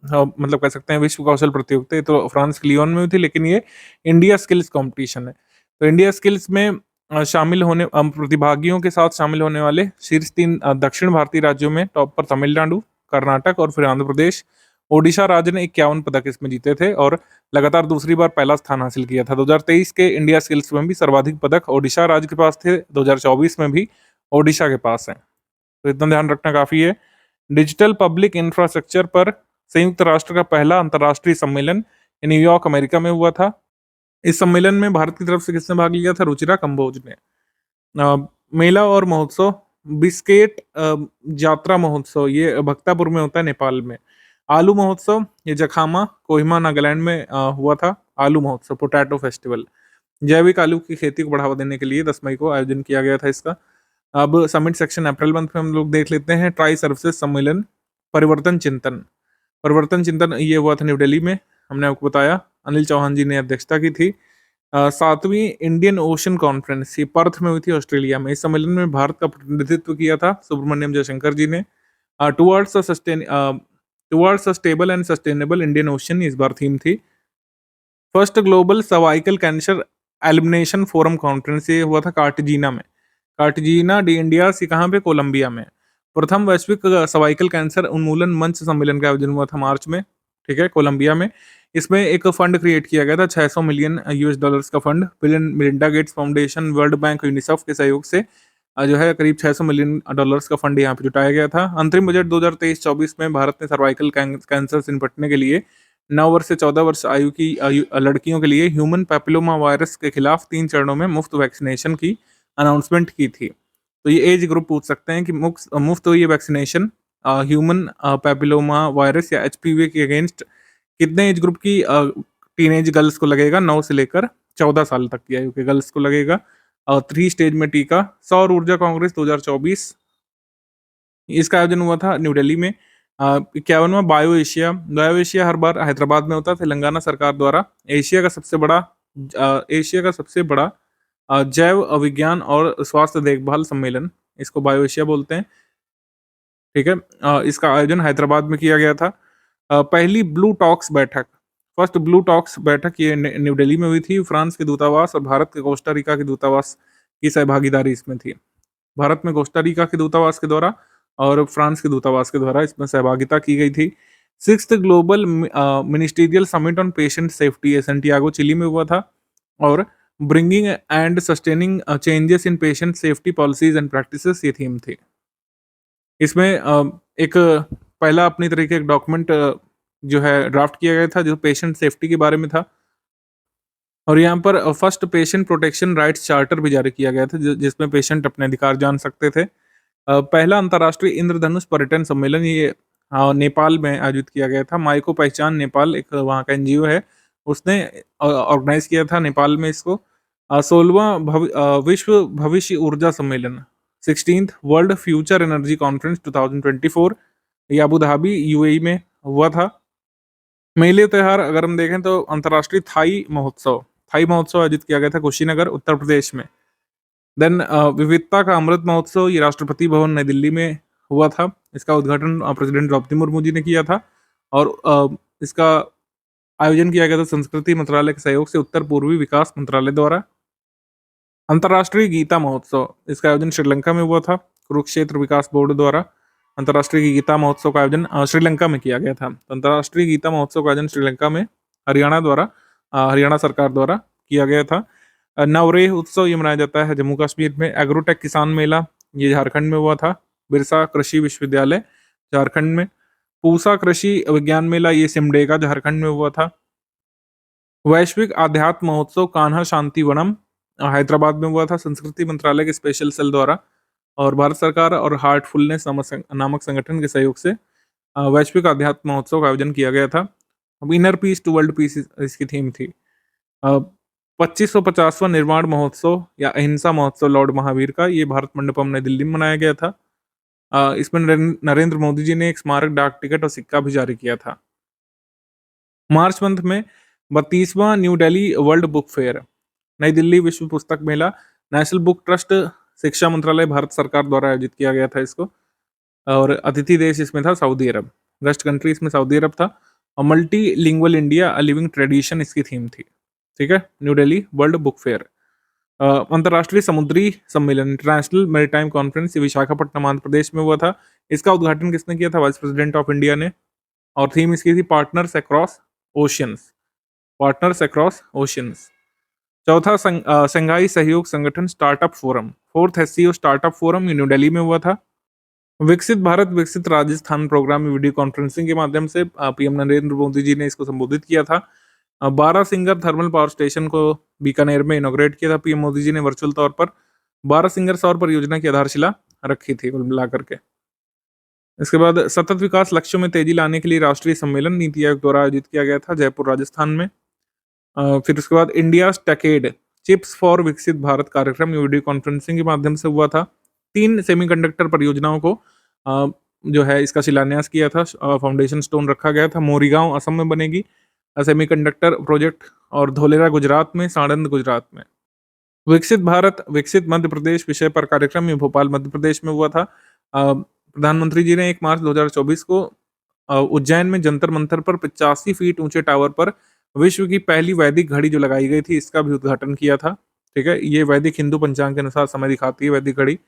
मतलब कह सकते हैं विश्व कौशल प्रतियोगिता, तो फ्रांस के लियोन में हुई थी, लेकिन ये इंडिया स्किल्स कंपटीशन है। तो इंडिया स्किल्स में शामिल होने प्रतिभागियों के साथ शामिल होने वाले शीर्ष 3 दक्षिण भारतीय राज्यों में टॉप पर तमिलनाडु, कर्नाटक और फिर आंध्र प्रदेश। ओडिशा राज्य ने 51 पदक इसमें जीते थे और लगातार दूसरी बार पहला स्थान हासिल किया था। 2023 के इंडिया स्किल्स में भी सर्वाधिक पदक ओडिशा राज्य के पास थे, 2024 में भी ओडिशा के पास है, तो इतना ध्यान रखना काफ़ी है। डिजिटल पब्लिक इंफ्रास्ट्रक्चर पर संयुक्त राष्ट्र का पहला अंतर्राष्ट्रीय सम्मेलन न्यूयॉर्क, अमेरिका में हुआ था। इस सम्मेलन में भारत की तरफ से किसने भाग लिया था? रुचिरा कंबोज ने। मेला और महोत्सव, बिस्केट जात्रा महोत्सव, ये भक्तापुर में होता है, नेपाल में। आलू महोत्सव, ये जखामा, कोहिमा, नागालैंड में हुआ था। आलू महोत्सव, पोटैटो फेस्टिवल। जैविक आलू की खेती को बढ़ावा देने के लिए 10 मई को आयोजन किया गया था इसका। अब समिट सेक्शन अप्रैल मंथ में हम लोग देख लेते हैं। ट्राई सर्विसेज सम्मेलन, परिवर्तन चिंतन। परिवर्तन चिंतन ये हुआ था न्यू दिल्ली में, हमने आपको बताया। अनिल चौहान जी ने अध्यक्षता की थी। 7वीं इंडियन ओशन कॉन्फ्रेंस, ये पर्थ में हुई थी, ऑस्ट्रेलिया में। इस सम्मेलन में भारत का प्रतिनिधित्व किया था सुब्रमण्यम जयशंकर जी ने। Towards a stable and sustainable Indian ocean इस बार थीम थी। First global cervical cancer elimination forum conference, ये हुआ था कार्टिजीना में। कार्टिजीना डी इंडियास, ये कहाँ पे? कोलंबिया में। प्रथम वैश्विक सर्वाइकल कैंसर उन्मूलन मंच सम्मेलन का आयोजन हुआ था मार्च में, ठीक है, कोलंबिया में। इसमें एक फंड क्रिएट किया गया था, 600 मिलियन यूएस डॉलर्स का fund. Bill and Melinda Gates foundation, world bank, UNICEF के सहयोग से जो है करीब 600 मिलियन डॉलर्स का फंड यहाँ पे जुटाया गया था। अंतरिम बजट 2023-24 में भारत ने सर्वाइकल कैंसर से निपटने के लिए 9 वर्ष से 14 वर्ष आयु की लड़कियों के लिए ह्यूमन पैपिलोमा वायरस के खिलाफ 3 चरणों में मुफ्त वैक्सीनेशन की अनाउंसमेंट की थी। तो ये एज ग्रुप पूछ सकते हैं कि मुफ्त ये वैक्सीनेशन ह्यूमन पैपिलोमा वायरस या एचपीवी के अगेंस्ट कितने एज ग्रुप की टीनेज गर्ल्स को लगेगा? 9 से लेकर 14 साल तक की आयु के गर्ल्स को लगेगा। 3 स्टेज में टीका। सौर ऊर्जा कांग्रेस 2024, इसका आयोजन हुआ था न्यू दिल्ली में। 51वां बायो एशिया हर बार हैदराबाद में होता है, तेलंगाना सरकार द्वारा। एशिया का सबसे बड़ा जैव विज्ञान और स्वास्थ्य देखभाल सम्मेलन, इसको बायो एशिया बोलते हैं, ठीक है। इसका आयोजन हैदराबाद में किया गया था। पहली ब्लू टॉक्स बैठक, फर्स्ट ब्लू टॉक्स बैठक, ये न्यू दिल्ली में हुई थी। फ्रांस के दूतावास और भारत के कोस्टा रिका के दूतावास की सहभागीदारी इसमें थी। भारत में कोस्टा रिका के दूतावास के द्वारा और फ्रांस के दूतावास के द्वारा इसमें सहभागिता की गई थी। 6th global ministerial summit on patient safety, Santiago, Chile में हुआ था। और bringing and sustaining changes in patient safety policies and practices, ये थीम थी। इसमें एक पहला अपनी तरीके एक डॉक्यूमेंट जो है ड्राफ्ट किया गया था, जो पेशेंट सेफ्टी के बारे में था। और यहाँ पर first patient protection rights charter भी जारी किया गया था, जिसमें पेशेंट अपने अधिकार जान सकते थे। पहला अंतर्राष्ट्रीय इंद्रधनुष पर्यटन सम्मेलन, ये नेपाल में आयोजित किया गया था। माई को पहचान नेपाल, एक वहाँ का एनजीओ है, उसने ऑर्गेनाइज किया था नेपाल में इसको। 16वां विश्व भविष्य ऊर्जा सम्मेलन, 16th world future energy conference 2024, ये अबू धाबी यूएई में हुआ था। मेले त्योहार अगर हम देखें तो अंतर्राष्ट्रीय थाई महोत्सव आयोजित किया गया था कुशीनगर, उत्तर प्रदेश में। देन विविधता का अमृत महोत्सव, ये राष्ट्रपति भवन नई दिल्ली में हुआ था। इसका उद्घाटन प्रेसिडेंट द्रौपदी मुर्मू जी ने किया था। और इसका आयोजन किया गया था संस्कृति मंत्रालय के सहयोग से, उत्तर पूर्वी विकास मंत्रालय द्वारा। अंतर्राष्ट्रीय गीता महोत्सव, इसका आयोजन श्रीलंका में हुआ था, कुरुक्षेत्र विकास बोर्ड द्वारा। अंतर्राष्ट्रीय गीता महोत्सव का आयोजन श्रीलंका में किया गया था। अंतर्राष्ट्रीय गीता महोत्सव का आयोजन श्रीलंका में हरियाणा सरकार द्वारा किया गया था। नवरेह उत्सव, ये मनाया जाता है जम्मू कश्मीर में। एग्रोटेक किसान मेला, ये झारखंड में हुआ था, बिरसा कृषि विश्वविद्यालय झारखंड में। पूसा कृषि विज्ञान मेला, ये सिमडेगा झारखंड में हुआ था। वैश्विक आध्यात्म महोत्सव कान्हा शांति वनम, हैदराबाद में हुआ था, संस्कृति मंत्रालय के स्पेशल सेल द्वारा और भारत सरकार और हार्टफुलनेस नामक संगठन के सहयोग से वैश्विक आध्यात्म महोत्सव का आयोजन किया गया था। अब inner peace to world peace इसकी थीम थी। 2550वां निर्माण महोत्सव या अहिंसा महोत्सव लॉर्ड महावीर का, ये भारत मंडपम नई दिल्ली में मनाया गया था। इसमें नरेंद्र मोदी जी ने एक स्मारक डाक टिकट और सिक्का भी जारी किया था। मार्च मंथ में 32वां New Delhi world book fair, नई दिल्ली विश्व पुस्तक मेला, नेशनल बुक ट्रस्ट, शिक्षा मंत्रालय, भारत सरकार द्वारा आयोजित किया गया था इसको। और अतिथि देश इसमें था सऊदी अरब, गेस्ट कंट्री इसमें सऊदी अरब था। और multilingual India a living tradition इसकी थीम थी, ठीक है। New Delhi world book fair. अंतर्राष्ट्रीय समुद्री सम्मेलन, international maritime conference, Visakhapatnam Andhra Pradesh में हुआ था। इसका उद्घाटन किसने किया था? वाइस प्रेसिडेंट ऑफ इंडिया ने। और थीम इसकी थी पार्टनर्स अक्रॉस ओशियंस। चौथा संघाई सहयोग संगठन startup forum, fourth SCO startup forum, ये न्यू दिल्ली में हुआ था। विकसित भारत विकसित राजस्थान प्रोग्राम में वीडियो कॉन्फ्रेंसिंग के माध्यम से पीएम नरेंद्र मोदी जी ने इसको संबोधित किया था। 12 सिंगर थर्मल पावर स्टेशन को बीकानेर में इनॉग्रेट किया था पीएम मोदी जी ने वर्चुअल तौर पर। 12 सिंगर सौर परियोजना की आधारशिला रखी थी कुल मिलाकर के। इसके बाद सतत विकास लक्ष्यों में तेजी लाने के लिए राष्ट्रीय सम्मेलन नीति आयोग द्वारा आयोजित किया गया था जयपुर राजस्थान में। फिर उसके बाद इंडिया टेकेड चिप्स फॉर विकसित भारत कार्यक्रम, ये वीडियो कॉन्फ्रेंसिंग के माध्यम से हुआ था। 3 सेमीकंडक्टर परियोजनाओं को जो है इसका शिलान्यास किया था, फाउंडेशन स्टोन रखा गया था। मोरीगांव असम में बनेगी सेमीकंडक्टर प्रोजेक्ट, और धोलेरा गुजरात में, साणंद गुजरात में। विकसित भारत विकसित मध्य प्रदेश विषय पर कार्यक्रम, ये भोपाल मध्य प्रदेश में हुआ था। प्रधानमंत्री जी ने 1 मार्च 2024 को उज्जैन में जंतर मंतर पर 85 फीट ऊंचे टावर पर विश्व की पहली वैदिक घड़ी जो लगाई गई थी, इसका भी उद्घाटन किया था। ठीक है, ये वैदिक हिंदू पंचांग के अनुसार समय दिखाती है वैदिक घड़ी।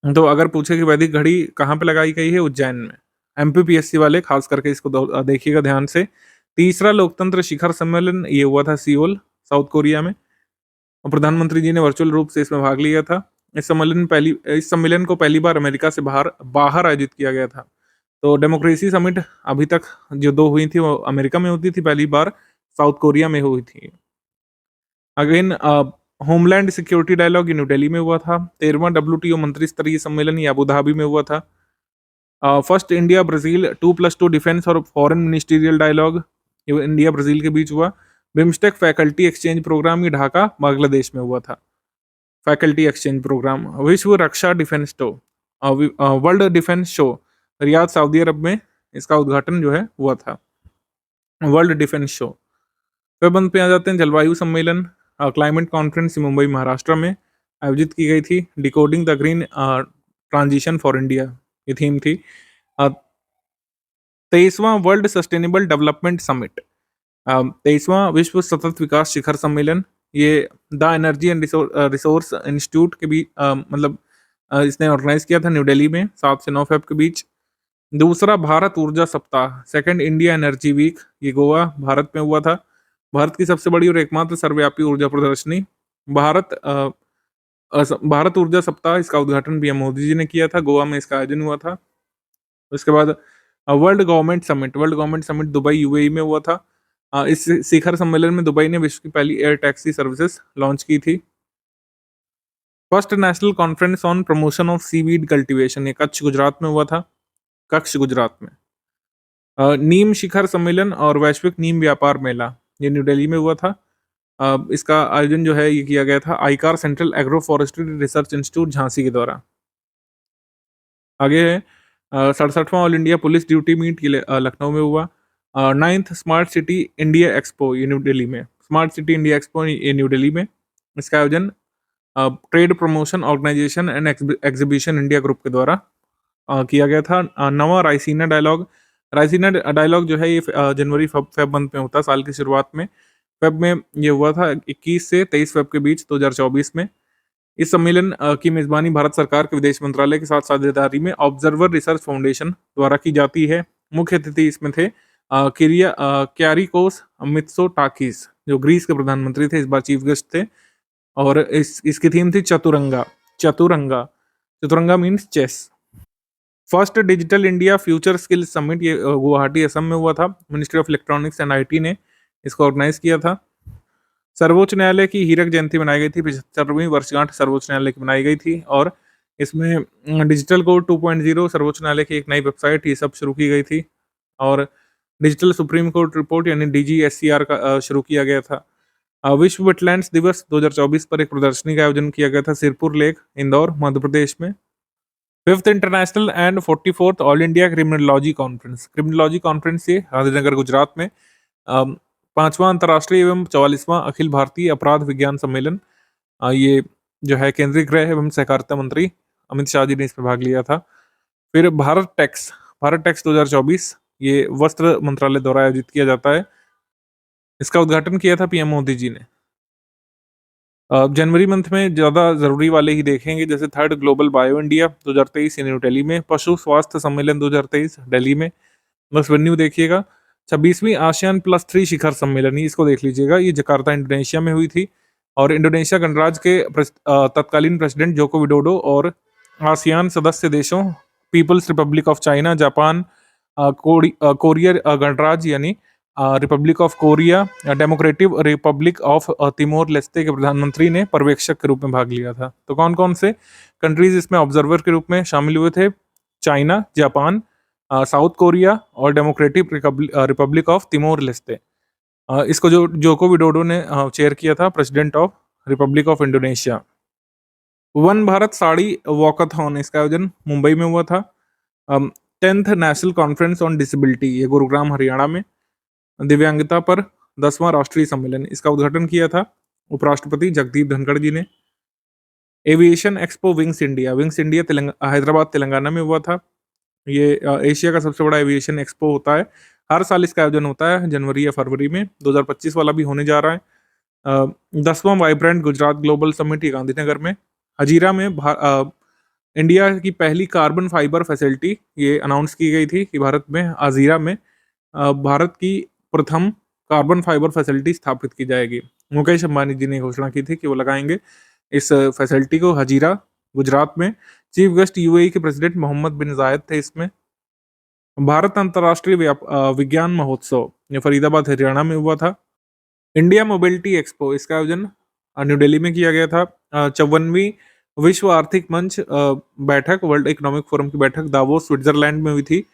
तो अगर पूछे कि वैदिक घड़ी कहाँ पे लगाई गई है, उज्जैन में। एमपीपीएससी वाले खास करके इसको देखिएगा ध्यान से। तीसरा लोकतंत्र शिखर सम्मेलन, ये हुआ था सियोल, साउथ कोरिया में, और प्रधानमंत्री जी ने वर्चुअल रूप से इसमें भाग लिया था। इस सम्मेलन को पहली बार अमेरिका से बाहर बाहर आयोजित किया गया था। तो डेमोक्रेसी समिट अभी तक जो 2 हुई थी वो अमेरिका में होती थी, पहली बार साउथ कोरिया में हुई थी। Again homeland security dialogue new Delhi में हुआ था। 13वां डब्ल्यूटीओ मंत्री स्तरीय सम्मेलन ये अबू धाबी में हुआ था। फर्स्ट इंडिया ब्राजील 2+2 डिफेंस और फॉरेन मिनिस्टीरियल डायलॉग, ये इंडिया ब्राजील के बीच हुआ। बिम्स्टेक फैकल्टी एक्सचेंज प्रोग्राम, ये ढाका बांग्लादेश में हुआ था। Faculty exchange programme. विश्व रक्षा defence show, world defence show, Riyadh Saudi Arab में, इसका उद्घाटन जो है हुआ था। World defence show. फिर बंद पे आ जाते हैं जलवायु सम्मेलन, क्लाइमेट कॉन्फ्रेंस मुंबई महाराष्ट्र में आयोजित की गई थी। Decoding the green transition for India, ये थीम थी। 23वां वर्ल्ड सस्टेनेबल डेवलपमेंट समिट, 23वां विश्व सतत विकास शिखर सम्मेलन, ये the energy and resource institute के बीच इसने ऑर्गेनाइज किया था न्यू दिल्ली में 7 से 9 फेब के बीच। दूसरा भारत ऊर्जा सप्ताह, सेकंड इंडिया एनर्जी वीक, ये गोवा भारत में हुआ था। भारत की सबसे बड़ी और एकमात्र सर्वव्यापी ऊर्जा प्रदर्शनी भारत ऊर्जा सप्ताह, इसका उद्घाटन पीएम मोदी जी ने किया था। गोवा में इसका आयोजन हुआ था। उसके बाद world government summit Dubai UAE में हुआ था। इस शिखर सम्मेलन में दुबई ने विश्व की पहली एयर टैक्सी सर्विसेज लॉन्च की थी। First national conference on promotion of seaweed cultivation, ये कच्छ गुजरात में हुआ था, कच्छ गुजरात में। नीम शिखर सम्मेलन और वैश्विक नीम व्यापार मेला, ये न्यू दिल्ली में हुआ था। इसका आयोजन जो है ये किया गया था ICAR central agro forestry research institute Jhansi के द्वारा। आगे है 67वां all India police duty meet, ये लखनऊ में हुआ। 9th smart city India expo, ये न्यू दिल्ली में। स्मार्ट सिटी इंडिया एक्सपो ये न्यू दिल्ली में। इसका आयोजन trade promotion organisation and exhibition India group के द्वारा किया गया था। 9वां रायसीना डायलॉग जो है ये जनवरी फेब मंथ में होता है, साल की शुरुआत में। फेब में ये हुआ था 21 से 23 फेब के बीच 2024 में। इस सम्मेलन की मेजबानी भारत सरकार के विदेश मंत्रालय के साथ साझेदारी में ऑब्जर्वर रिसर्च फाउंडेशन द्वारा की जाती है। मुख्य अतिथि इसमें थे क्यारिकोस मित्सोटाकिस, जो ग्रीस के प्रधानमंत्री थे, इस बार चीफ गेस्ट थे। और इसकी थीम थी Chaturanga means chess. First digital India future skill summit, ये गुवाहाटी असम में हुआ था। Ministry of electronics and IT ने इसको ऑर्गेनाइज किया था। सर्वोच्च न्यायालय की हीरक जयंती मनाई गई थी, 75वीं वर्षगांठ सर्वोच्च न्यायालय की मनाई गई थी। और इसमें डिजिटल कोड 2.0, सर्वोच्च न्यायालय की एक नई वेबसाइट, ये सब शुरू की गई थी। और डिजिटल सुप्रीम कोर्ट रिपोर्ट यानी DGSCR का शुरू किया गया था। विश्व वेटलैंड्स दिवस 2024 पर एक प्रदर्शनी का आयोजन किया गया था सिरपुर लेक, इंदौर, मध्य प्रदेश में। 5th international and 44th all India criminology conference ये गांधीनगर गुजरात में। 5वां अंतर्राष्ट्रीय एवं 44वां अखिल भारतीय अपराध विज्ञान सम्मेलन, ये जो है केंद्रीय गृह एवं सहकारिता मंत्री अमित शाह जी ने इसमें भाग लिया था। फिर भारत टैक्स 2024, ये वस्त्र मंत्रालय द्वारा आयोजित किया जाता है। इसका उद्घाटन किया था पीएम मोदी जी ने। जनवरी मंथ में ज़्यादा ज़रूरी वाले ही देखेंगे, जैसे 3rd global bio India 2023 new Delhi में। पशु स्वास्थ्य सम्मेलन 2023 दिल्ली में, बस वेन्यू देखिएगा। 26वीं आसियान +3 शिखर सम्मेलन, ये इसको देख लीजिएगा, ये जकार्ता इंडोनेशिया में हुई थी और इंडोनेशिया गणराज्य के तत्कालीन प्रेसिडेंट जोको विडोडो और आसियान सदस्य देशों people's republic of China, Japan, Korea गणराज्य यानी republic of Korea, democratic republic of Timor Leste के प्रधानमंत्री ने पर्यवेक्षक के रूप में भाग लिया था। तो कौन कौन से कंट्रीज इसमें ऑब्जर्वर के रूप में शामिल हुए थे? चाइना, जापान, साउथ कोरिया और डेमोक्रेटिक रिपब्लिक ऑफ तिमोर लेस्ते। इसको जो जोको विडोडो ने चेयर किया था, president of Republic of Indonesia. One Bharat sari walkathon, इसका आयोजन मुंबई में हुआ था। 10th national conference on disability, ये गुरुग्राम हरियाणा में। दिव्यांगता पर 10वां राष्ट्रीय सम्मेलन, इसका उद्घाटन किया था उपराष्ट्रपति जगदीप धनखड़ जी ने। Aviation expo wings India Hyderabad Telangana में हुआ था। ये एशिया का सबसे बड़ा एविएशन एक्सपो होता है, हर साल इसका आयोजन होता है जनवरी या फरवरी में। 2025 वाला भी होने जा रहा है। 10वां वाइब्रेंट गुजरात ग्लोबल समिट, ये गांधीनगर में। हजीरा में इंडिया की पहली कार्बन फाइबर फैसिलिटी ये अनाउंस की गई थी कि भारत में हजीरा में भारत की प्रथम कार्बन फाइबर फैसिलिटी स्थापित की जाएगी। मुकेश अंबानी जी ने घोषणा की थी कि वो लगाएंगे इस फैसिलिटी को हजीरा, गुजरात में। चीफ गेस्ट यूएई के प्रेसिडेंट मोहम्मद बिन जायद थे इसमें। भारत अंतर्राष्ट्रीय विज्ञान महोत्सव, ये फरीदाबाद हरियाणा में हुआ था। इंडिया मोबिलिटी एक्सपो, इसका आयोजन न्यू दिल्ली में किया गया था। 54वीं विश्व आर्थिक मंच बैठक, वर्ल्ड इकोनॉमिक फोरम की बैठक दावोस स्विट्जरलैंड में हुई थी।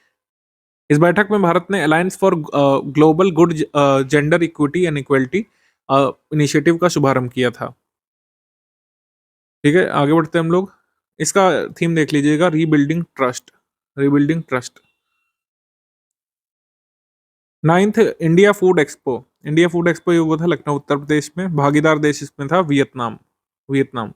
इस बैठक में भारत ने alliance for global good gender equity and equality initiative का शुभारंभ किया था। ठीक है, आगे बढ़ते हैं हम लोग। इसका थीम देख लीजिएगा, rebuilding trust. 9th India food expo, ये हुआ था लखनऊ उत्तर प्रदेश में। भागीदार देश इसमें था वियतनाम।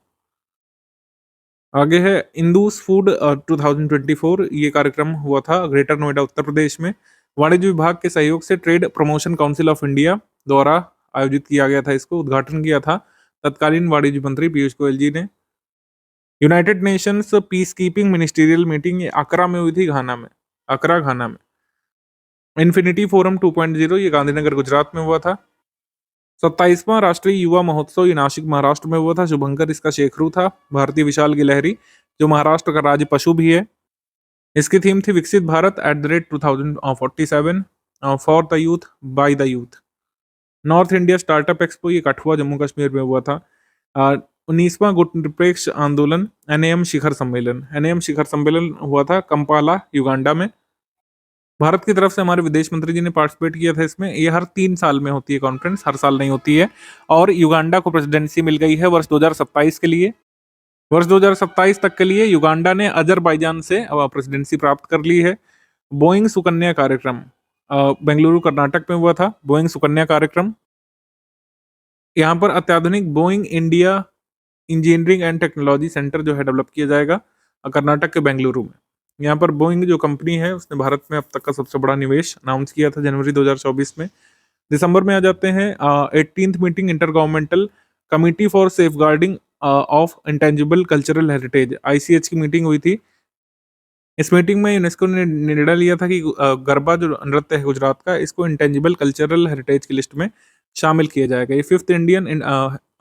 आगे है इंदूस फूड 2024, ये कार्यक्रम हुआ था ग्रेटर नोएडा उत्तर प्रदेश में। वाणिज्य विभाग के सहयोग से trade promotion council of India द्वारा आयोजित किया गया था, इसको उद्घाटन किया था तत्कालीन वाणिज्य मंत्री पीयूष गोयल जी ने। United Nations peace keeping ministerial meeting, ये आकरा में हुई थी, घाना में। इन्फिनिटी फोरम 2.0, ये गांधीनगर गुजरात में हुआ था। 27वां राष्ट्रीय युवा महोत्सव, ये नासिक महाराष्ट्र में हुआ था। शुभंकर इसका शेखरू था। भारतीय विशाल गिलहरी, जो महाराष्ट्र का राज्य पशु भी है। इसकी थीम थी विकसित Bharat @2047 for the youth by the youth. North India startup expo, ये कठुआ जम्मू कश्मीर में हुआ था। 19वां गुटनिरपेक्ष आंदोलन NAM शिखर सम्मेलन हुआ था कंपाला, युगांडा में। भारत की तरफ से हमारे विदेश मंत्री जी ने पार्टिसिपेट किया था इसमें। ये हर 3 साल में होती है कॉन्फ्रेंस, हर साल नहीं होती है। और युगांडा को प्रेसिडेंसी मिल गई है वर्ष 2027 के लिए। वर्ष 2027 तक के लिए युगांडा ने अजरबैजान से प्रेसिडेंसी प्राप्त कर ली है। बोइंग सुकन्या कार्यक्रम बेंगलुरु कर्नाटक में हुआ था। बोइंग सुकन्या कार्यक्रम, यहाँ पर अत्याधुनिक Boeing India engineering and technology centre जो है डेवलप किया जाएगा कर्नाटक के बेंगलुरु में। यहाँ पर बोइंग जो कंपनी है उसने भारत में अब तक का सबसे बड़ा निवेश अनाउंस किया था जनवरी 2024 में। दिसंबर में आ जाते हैं 18th meeting inter governmental committee for safeguarding of intangible cultural heritage, ICH की मीटिंग हुई थी। इस मीटिंग में यूनेस्को ने निर्णय लिया था कि गरबा जो नृत्य है गुजरात का, इसको इंटेंजिबल कल्चरल हेरिटेज की लिस्ट में शामिल किया जाएगा। ये 5th इंडियन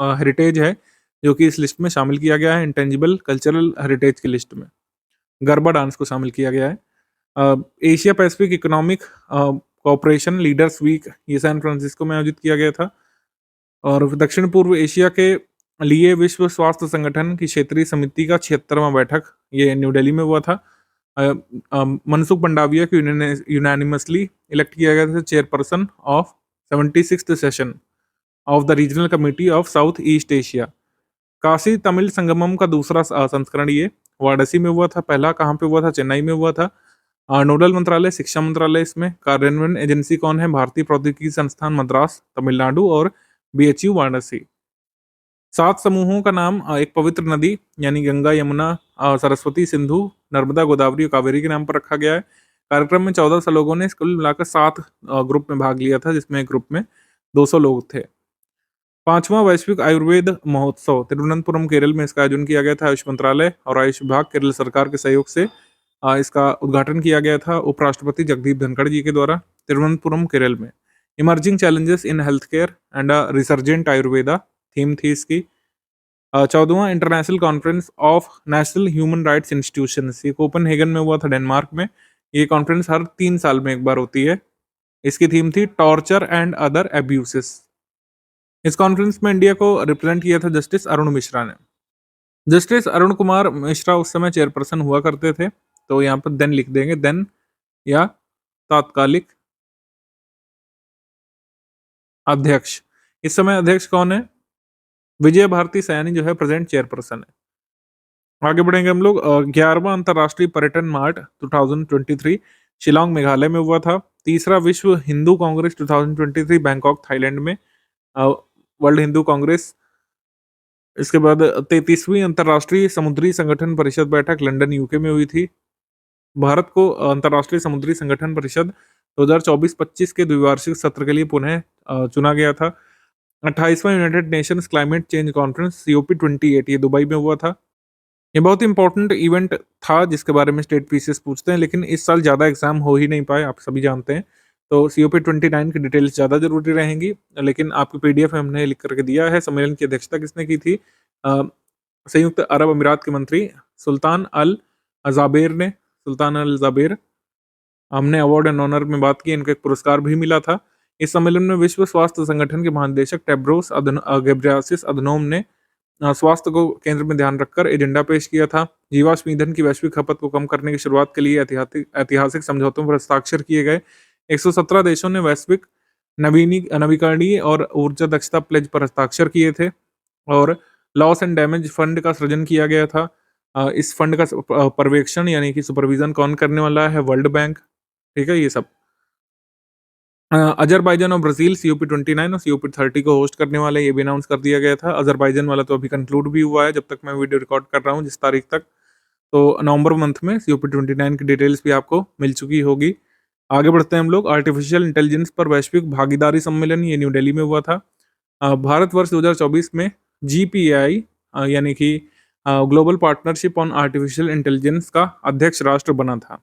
हेरिटेज है जो कि इस लिस्ट में शामिल किया गया है, इंटेंजिबल कल्चरल हेरिटेज की लिस्ट में गरबा डांस को शामिल किया गया है। Asia Pacific economic cooperation leaders week, ये सैन फ्रांसिस्को में आयोजित किया गया था। और दक्षिण पूर्व एशिया के लिए विश्व स्वास्थ्य संगठन की क्षेत्रीय समिति का 76वां बैठक, ये न्यू दिल्ली में हुआ था। मनसुख मंडाविया को यूनानिमसली इलेक्ट किया गया था chairperson of 76th session of the regional committee of South East Asia. Kashi Tamil Sangamam का दूसरा संस्करण ये वाराणसी में हुआ था। पहला कहाँ पे हुआ था? चेन्नई में हुआ था। नोडल मंत्रालय शिक्षा मंत्रालय, इसमें कार्यान्वयन एजेंसी कौन है? भारतीय प्रौद्योगिकी संस्थान मद्रास तमिलनाडु और BHU वाराणसी। 7 समूहों का नाम एक पवित्र नदी यानी गंगा, यमुना, सरस्वती, सिंधु, नर्मदा, गोदावरी और कावेरी के नाम पर रखा गया है। कार्यक्रम में 1400 लोगों ने कुल मिलाकर 7 ग्रुप में भाग लिया था, जिसमें एक ग्रुप में 200 लोग थे। 5वां वैश्विक आयुर्वेद महोत्सव तिरुवनंतपुरम केरल में इसका आयोजन किया गया था। आयुष मंत्रालय और आयुष विभाग केरल सरकार के सहयोग से इसका उद्घाटन किया गया था उपराष्ट्रपति जगदीप धनखड़ जी के द्वारा। तिरुवनंतपुरम केरल में। Emerging challenges in health care and resurgent Ayurveda theme थी इसकी। 14वां international conference of national human rights institutions, ये कोपेनहेगन में हुआ था, डेनमार्क में। ये कॉन्फ्रेंस हर 3 साल में एक बार होती है। इसकी थीम थी टॉर्चर एंड अदर एब्यूसेस। इस कॉन्फ्रेंस में इंडिया को रिप्रेजेंट किया था जस्टिस अरुण मिश्रा ने। जस्टिस अरुण कुमार मिश्रा उस समय चेयरपर्सन हुआ करते थे, तो यहाँ पर देन लिख देंगे, देन या तात्कालिक अध्यक्ष। इस समय अध्यक्ष कौन है? विजय भारती सयानी जो है प्रेजेंट चेयरपर्सन है। आगे बढ़ेंगे हम लोग। 11वां अंतर्राष्ट्रीय पर्यटन मार्ट 2023 शिलोंग मेघालय में हुआ था। तीसरा विश्व हिंदू कांग्रेस 2023 बैंकॉक थाईलैंड में, वर्ल्ड हिंदू कांग्रेस। इसके बाद 33वीं अंतर्राष्ट्रीय समुद्री संगठन परिषद बैठक लंदन यूके में हुई थी। भारत को अंतर्राष्ट्रीय समुद्री संगठन परिषद 2024-25 के द्विवार्षिक सत्र के लिए पुनः चुना गया था। 28वां United Nations climate change conference COP28 ये दुबई में हुआ था। ये बहुत इंपॉर्टेंट इवेंट था जिसके बारे में स्टेट पीसीएस पूछते हैं, लेकिन इस साल ज़्यादा एग्जाम हो ही नहीं पाए, आप सभी जानते हैं। तो COP29 की डिटेल्स ज़्यादा जरूरी रहेंगी, लेकिन आपकी PDF में हमने लिख करके दिया है। सम्मेलन की अध्यक्षता किसने की थी? संयुक्त अरब अमीरात के मंत्री सुल्तान अल जाबेर ने। सुल्तान अल जाबेर, हमने अवार्ड एंड ऑनर में बात की, इनको एक पुरस्कार भी मिला था। इस सम्मेलन में विश्व स्वास्थ्य संगठन के महानिदेशक टेड्रोस घेब्रेयेसस अधनोम ने स्वास्थ्य को केंद्र में ध्यान रखकर एजेंडा पेश किया था। जीवाश्म ईंधन की वैश्विक खपत को कम करने की शुरुआत के लिए ऐतिहासिक समझौतों पर हस्ताक्षर किए गए। 117 देशों ने वैश्विक नवीकरणीय और ऊर्जा दक्षता प्लेज पर हस्ताक्षर किए थे, और लॉस एंड डैमेज फंड का सृजन किया गया था। इस फंड का पर्यवेक्षण यानी कि सुपरविजन कौन करने वाला है? World bank. ठीक है, ये सब। अजरबैजान और ब्राजील COP29 और COP30 को होस्ट करने वाले, ये भी अनाउंस कर दिया गया था। अजरबैजान वाला तो अभी कंक्लूड भी हुआ है जब तक मैं वीडियो रिकॉर्ड कर रहा हूँ, जिस तारीख तक। तो नवंबर मंथ में COP29 की डिटेल्स भी आपको मिल चुकी होगी। आगे बढ़ते हैं हम लोग। आर्टिफिशियल इंटेलिजेंस पर वैश्विक भागीदारी सम्मेलन, ये न्यू दिल्ली में हुआ था। भारतवर्ष 2024 में GPAI यानी कि global partnership on artificial intelligence का अध्यक्ष राष्ट्र बना था।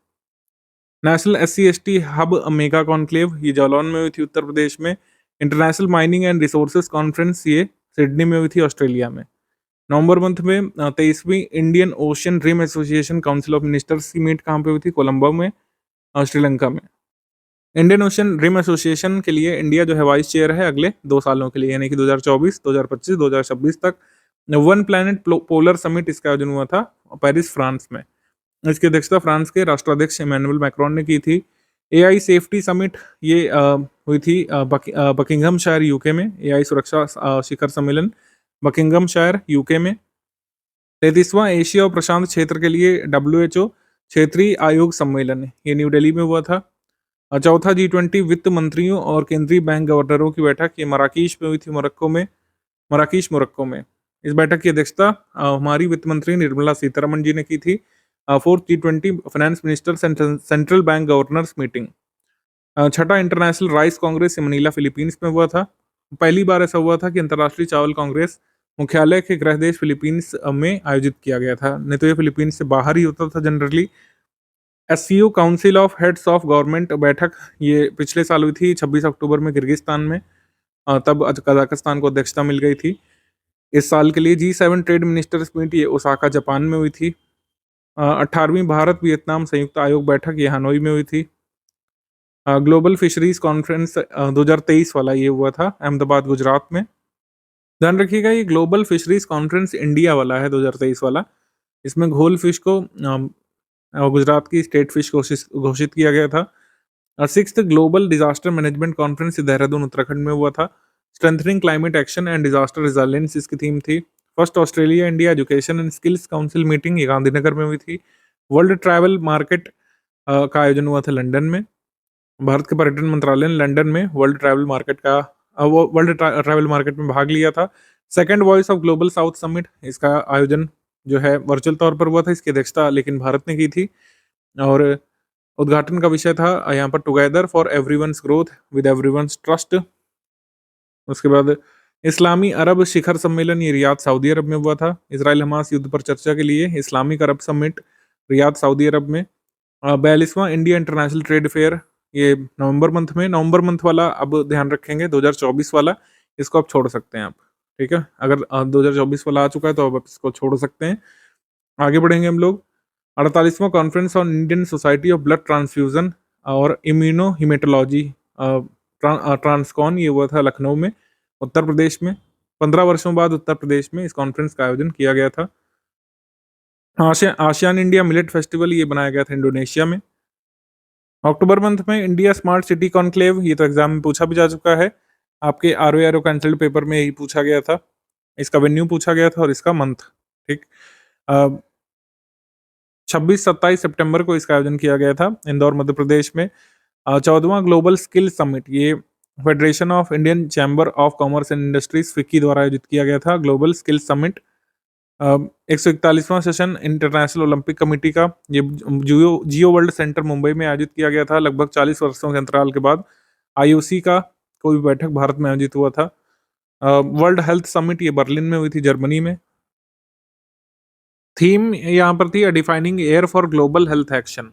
National SC/ST hub mega conclave, ये जालौन में हुई थी उत्तर प्रदेश में। International mining and resources conference, ये सिडनी में हुई थी ऑस्ट्रेलिया में। नवंबर मंथ में 23वीं Indian Ocean Rim Association council of ministers की मीट कहाँ पे हुई थी? कोलंबो में, श्रीलंका में। इंडियन ओशियन रिम एसोसिएशन के लिए इंडिया जो है वाइस चेयर है अगले 2 सालों के लिए, यानी कि 2024, 2025, 2026 तक। वन प्लैनेट पोलर समिट इसका आयोजन हुआ था पेरिस, फ्रांस में। इसकी अध्यक्षता फ्रांस के राष्ट्राध्यक्ष इमैनुअल मैक्रोन ने की थी। AI सेफ्टी समिट, ये हुई थी बकिंघम शायर यूके में। AI सुरक्षा शिखर सम्मेलन बकिंघम शायर यूके में। 33वां एशिया और प्रशांत क्षेत्र के लिए WHO क्षेत्रीय आयोग सम्मेलन, ये न्यू दिल्ली में हुआ था। चौथा G20 वित्त मंत्रियों और केंद्रीय बैंक गवर्नरों की बैठक, ये मराकीश में हुई थी, मोरक्को में। इस बैठक की अध्यक्षता हमारी वित्त मंत्री निर्मला सीतारमण जी ने की थी। 4th G20 finance minister central bank governors meeting. छठा international rice congress Manila Philippines में हुआ था। पहली बार ऐसा हुआ था कि अंतर्राष्ट्रीय चावल कांग्रेस मुख्यालय के गृह देश फिलीपींस में आयोजित किया गया था, नहीं तो ये फिलीपींस से बाहर ही होता था generally. SCO council of heads of government बैठक, ये पिछले साल हुई थी 26 अक्टूबर में किर्गिस्तान में। तब कजाकिस्तान को अध्यक्षता मिल गई थी। इस साल के लिए G7 ट्रेड मिनिस्टर्स मीट, ये ओसाका जापान में हुई थी। 18वीं भारत वियतनाम संयुक्त आयोग बैठक, ये हनोई में हुई थी। ग्लोबल फिशरीज कॉन्फ्रेंस 2023 वाला ये हुआ था अहमदाबाद, गुजरात में। ध्यान रखिएगा, ये ग्लोबल फिशरीज कॉन्फ्रेंस इंडिया वाला है 2023 वाला। इसमें घोल फिश को गुजरात की स्टेट फिश घोषित किया गया था। 6th global disaster management conference Dehradun Uttarakhand में हुआ था। Strengthening climate action and disaster resilience इसकी थीम थी। First Australia India education and skills council meeting, ये गांधीनगर में हुई थी। वर्ल्ड ट्रैवल मार्केट का आयोजन हुआ था लंदन में। भारत के पर्यटन मंत्रालय ने लंदन में वर्ल्ड ट्रैवल मार्केट में भाग लिया था। Second voice of Global South summit, इसका आयोजन जो है वर्चुअल तौर पर हुआ था, इसकी अध्यक्षता लेकिन भारत ने की थी। और उद्घाटन का विषय था यहाँ पर together for everyone's growth with everyone's trust. उसके बाद इस्लामी अरब शिखर सम्मेलन, ये रियाद सऊदी अरब में हुआ था। इसराइल हमास युद्ध पर चर्चा के लिए इस्लामिक अरब समिट रियाद सऊदी अरब में। 42वां इंडिया इंटरनेशनल ट्रेड फेयर ये नवंबर मंथ वाला अब ध्यान रखेंगे, 2024 वाला इसको आप छोड़ सकते हैं आप, ठीक है? अगर 2024 वाला आ चुका है तो अब आप इसको छोड़ सकते हैं। आगे बढ़ेंगे हम लोग। 48वां conference on Indian society of blood transfusion और इम्यूनोहीमेटोलॉजी ट्रांसकॉन, ये हुआ था लखनऊ में, उत्तर प्रदेश में। 15 वर्षों बाद उत्तर प्रदेश में इस कॉन्फ्रेंस का आयोजन किया गया था। आसियान इंडिया मिलेट फेस्टिवल ये बनाया गया था इंडोनेशिया में। अक्टूबर मंथ में इंडिया स्मार्ट सिटी कॉन्क्लेव, ये तो एग्जाम में पूछा भी जा चुका है, आपके आर कैंसल्ड पेपर में यही पूछा गया था। इसका वेन्यू पूछा गया था और इसका मंथ, ठीक। 26-27 सितंबर को इसका आयोजन किया गया था इंदौर मध्य प्रदेश में। 14वां ग्लोबल स्किल समिट, ये federation of Indian chamber of commerce and industries FICCI द्वारा आयोजित किया गया था ग्लोबल स्किल समिट। 141वां सेशन इंटरनेशनल ओलंपिक कमेटी का, ये जियो वर्ल्ड सेंटर मुंबई में आयोजित किया गया था लगभग 40 वर्षों के अंतराल के बाद। आईओसी का कोई भी बैठक भारत में आयोजित हुआ था। वर्ल्ड हेल्थ समिट, ये बर्लिन में हुई थी जर्मनी में। थीम यहाँ पर थी defining air for global health action,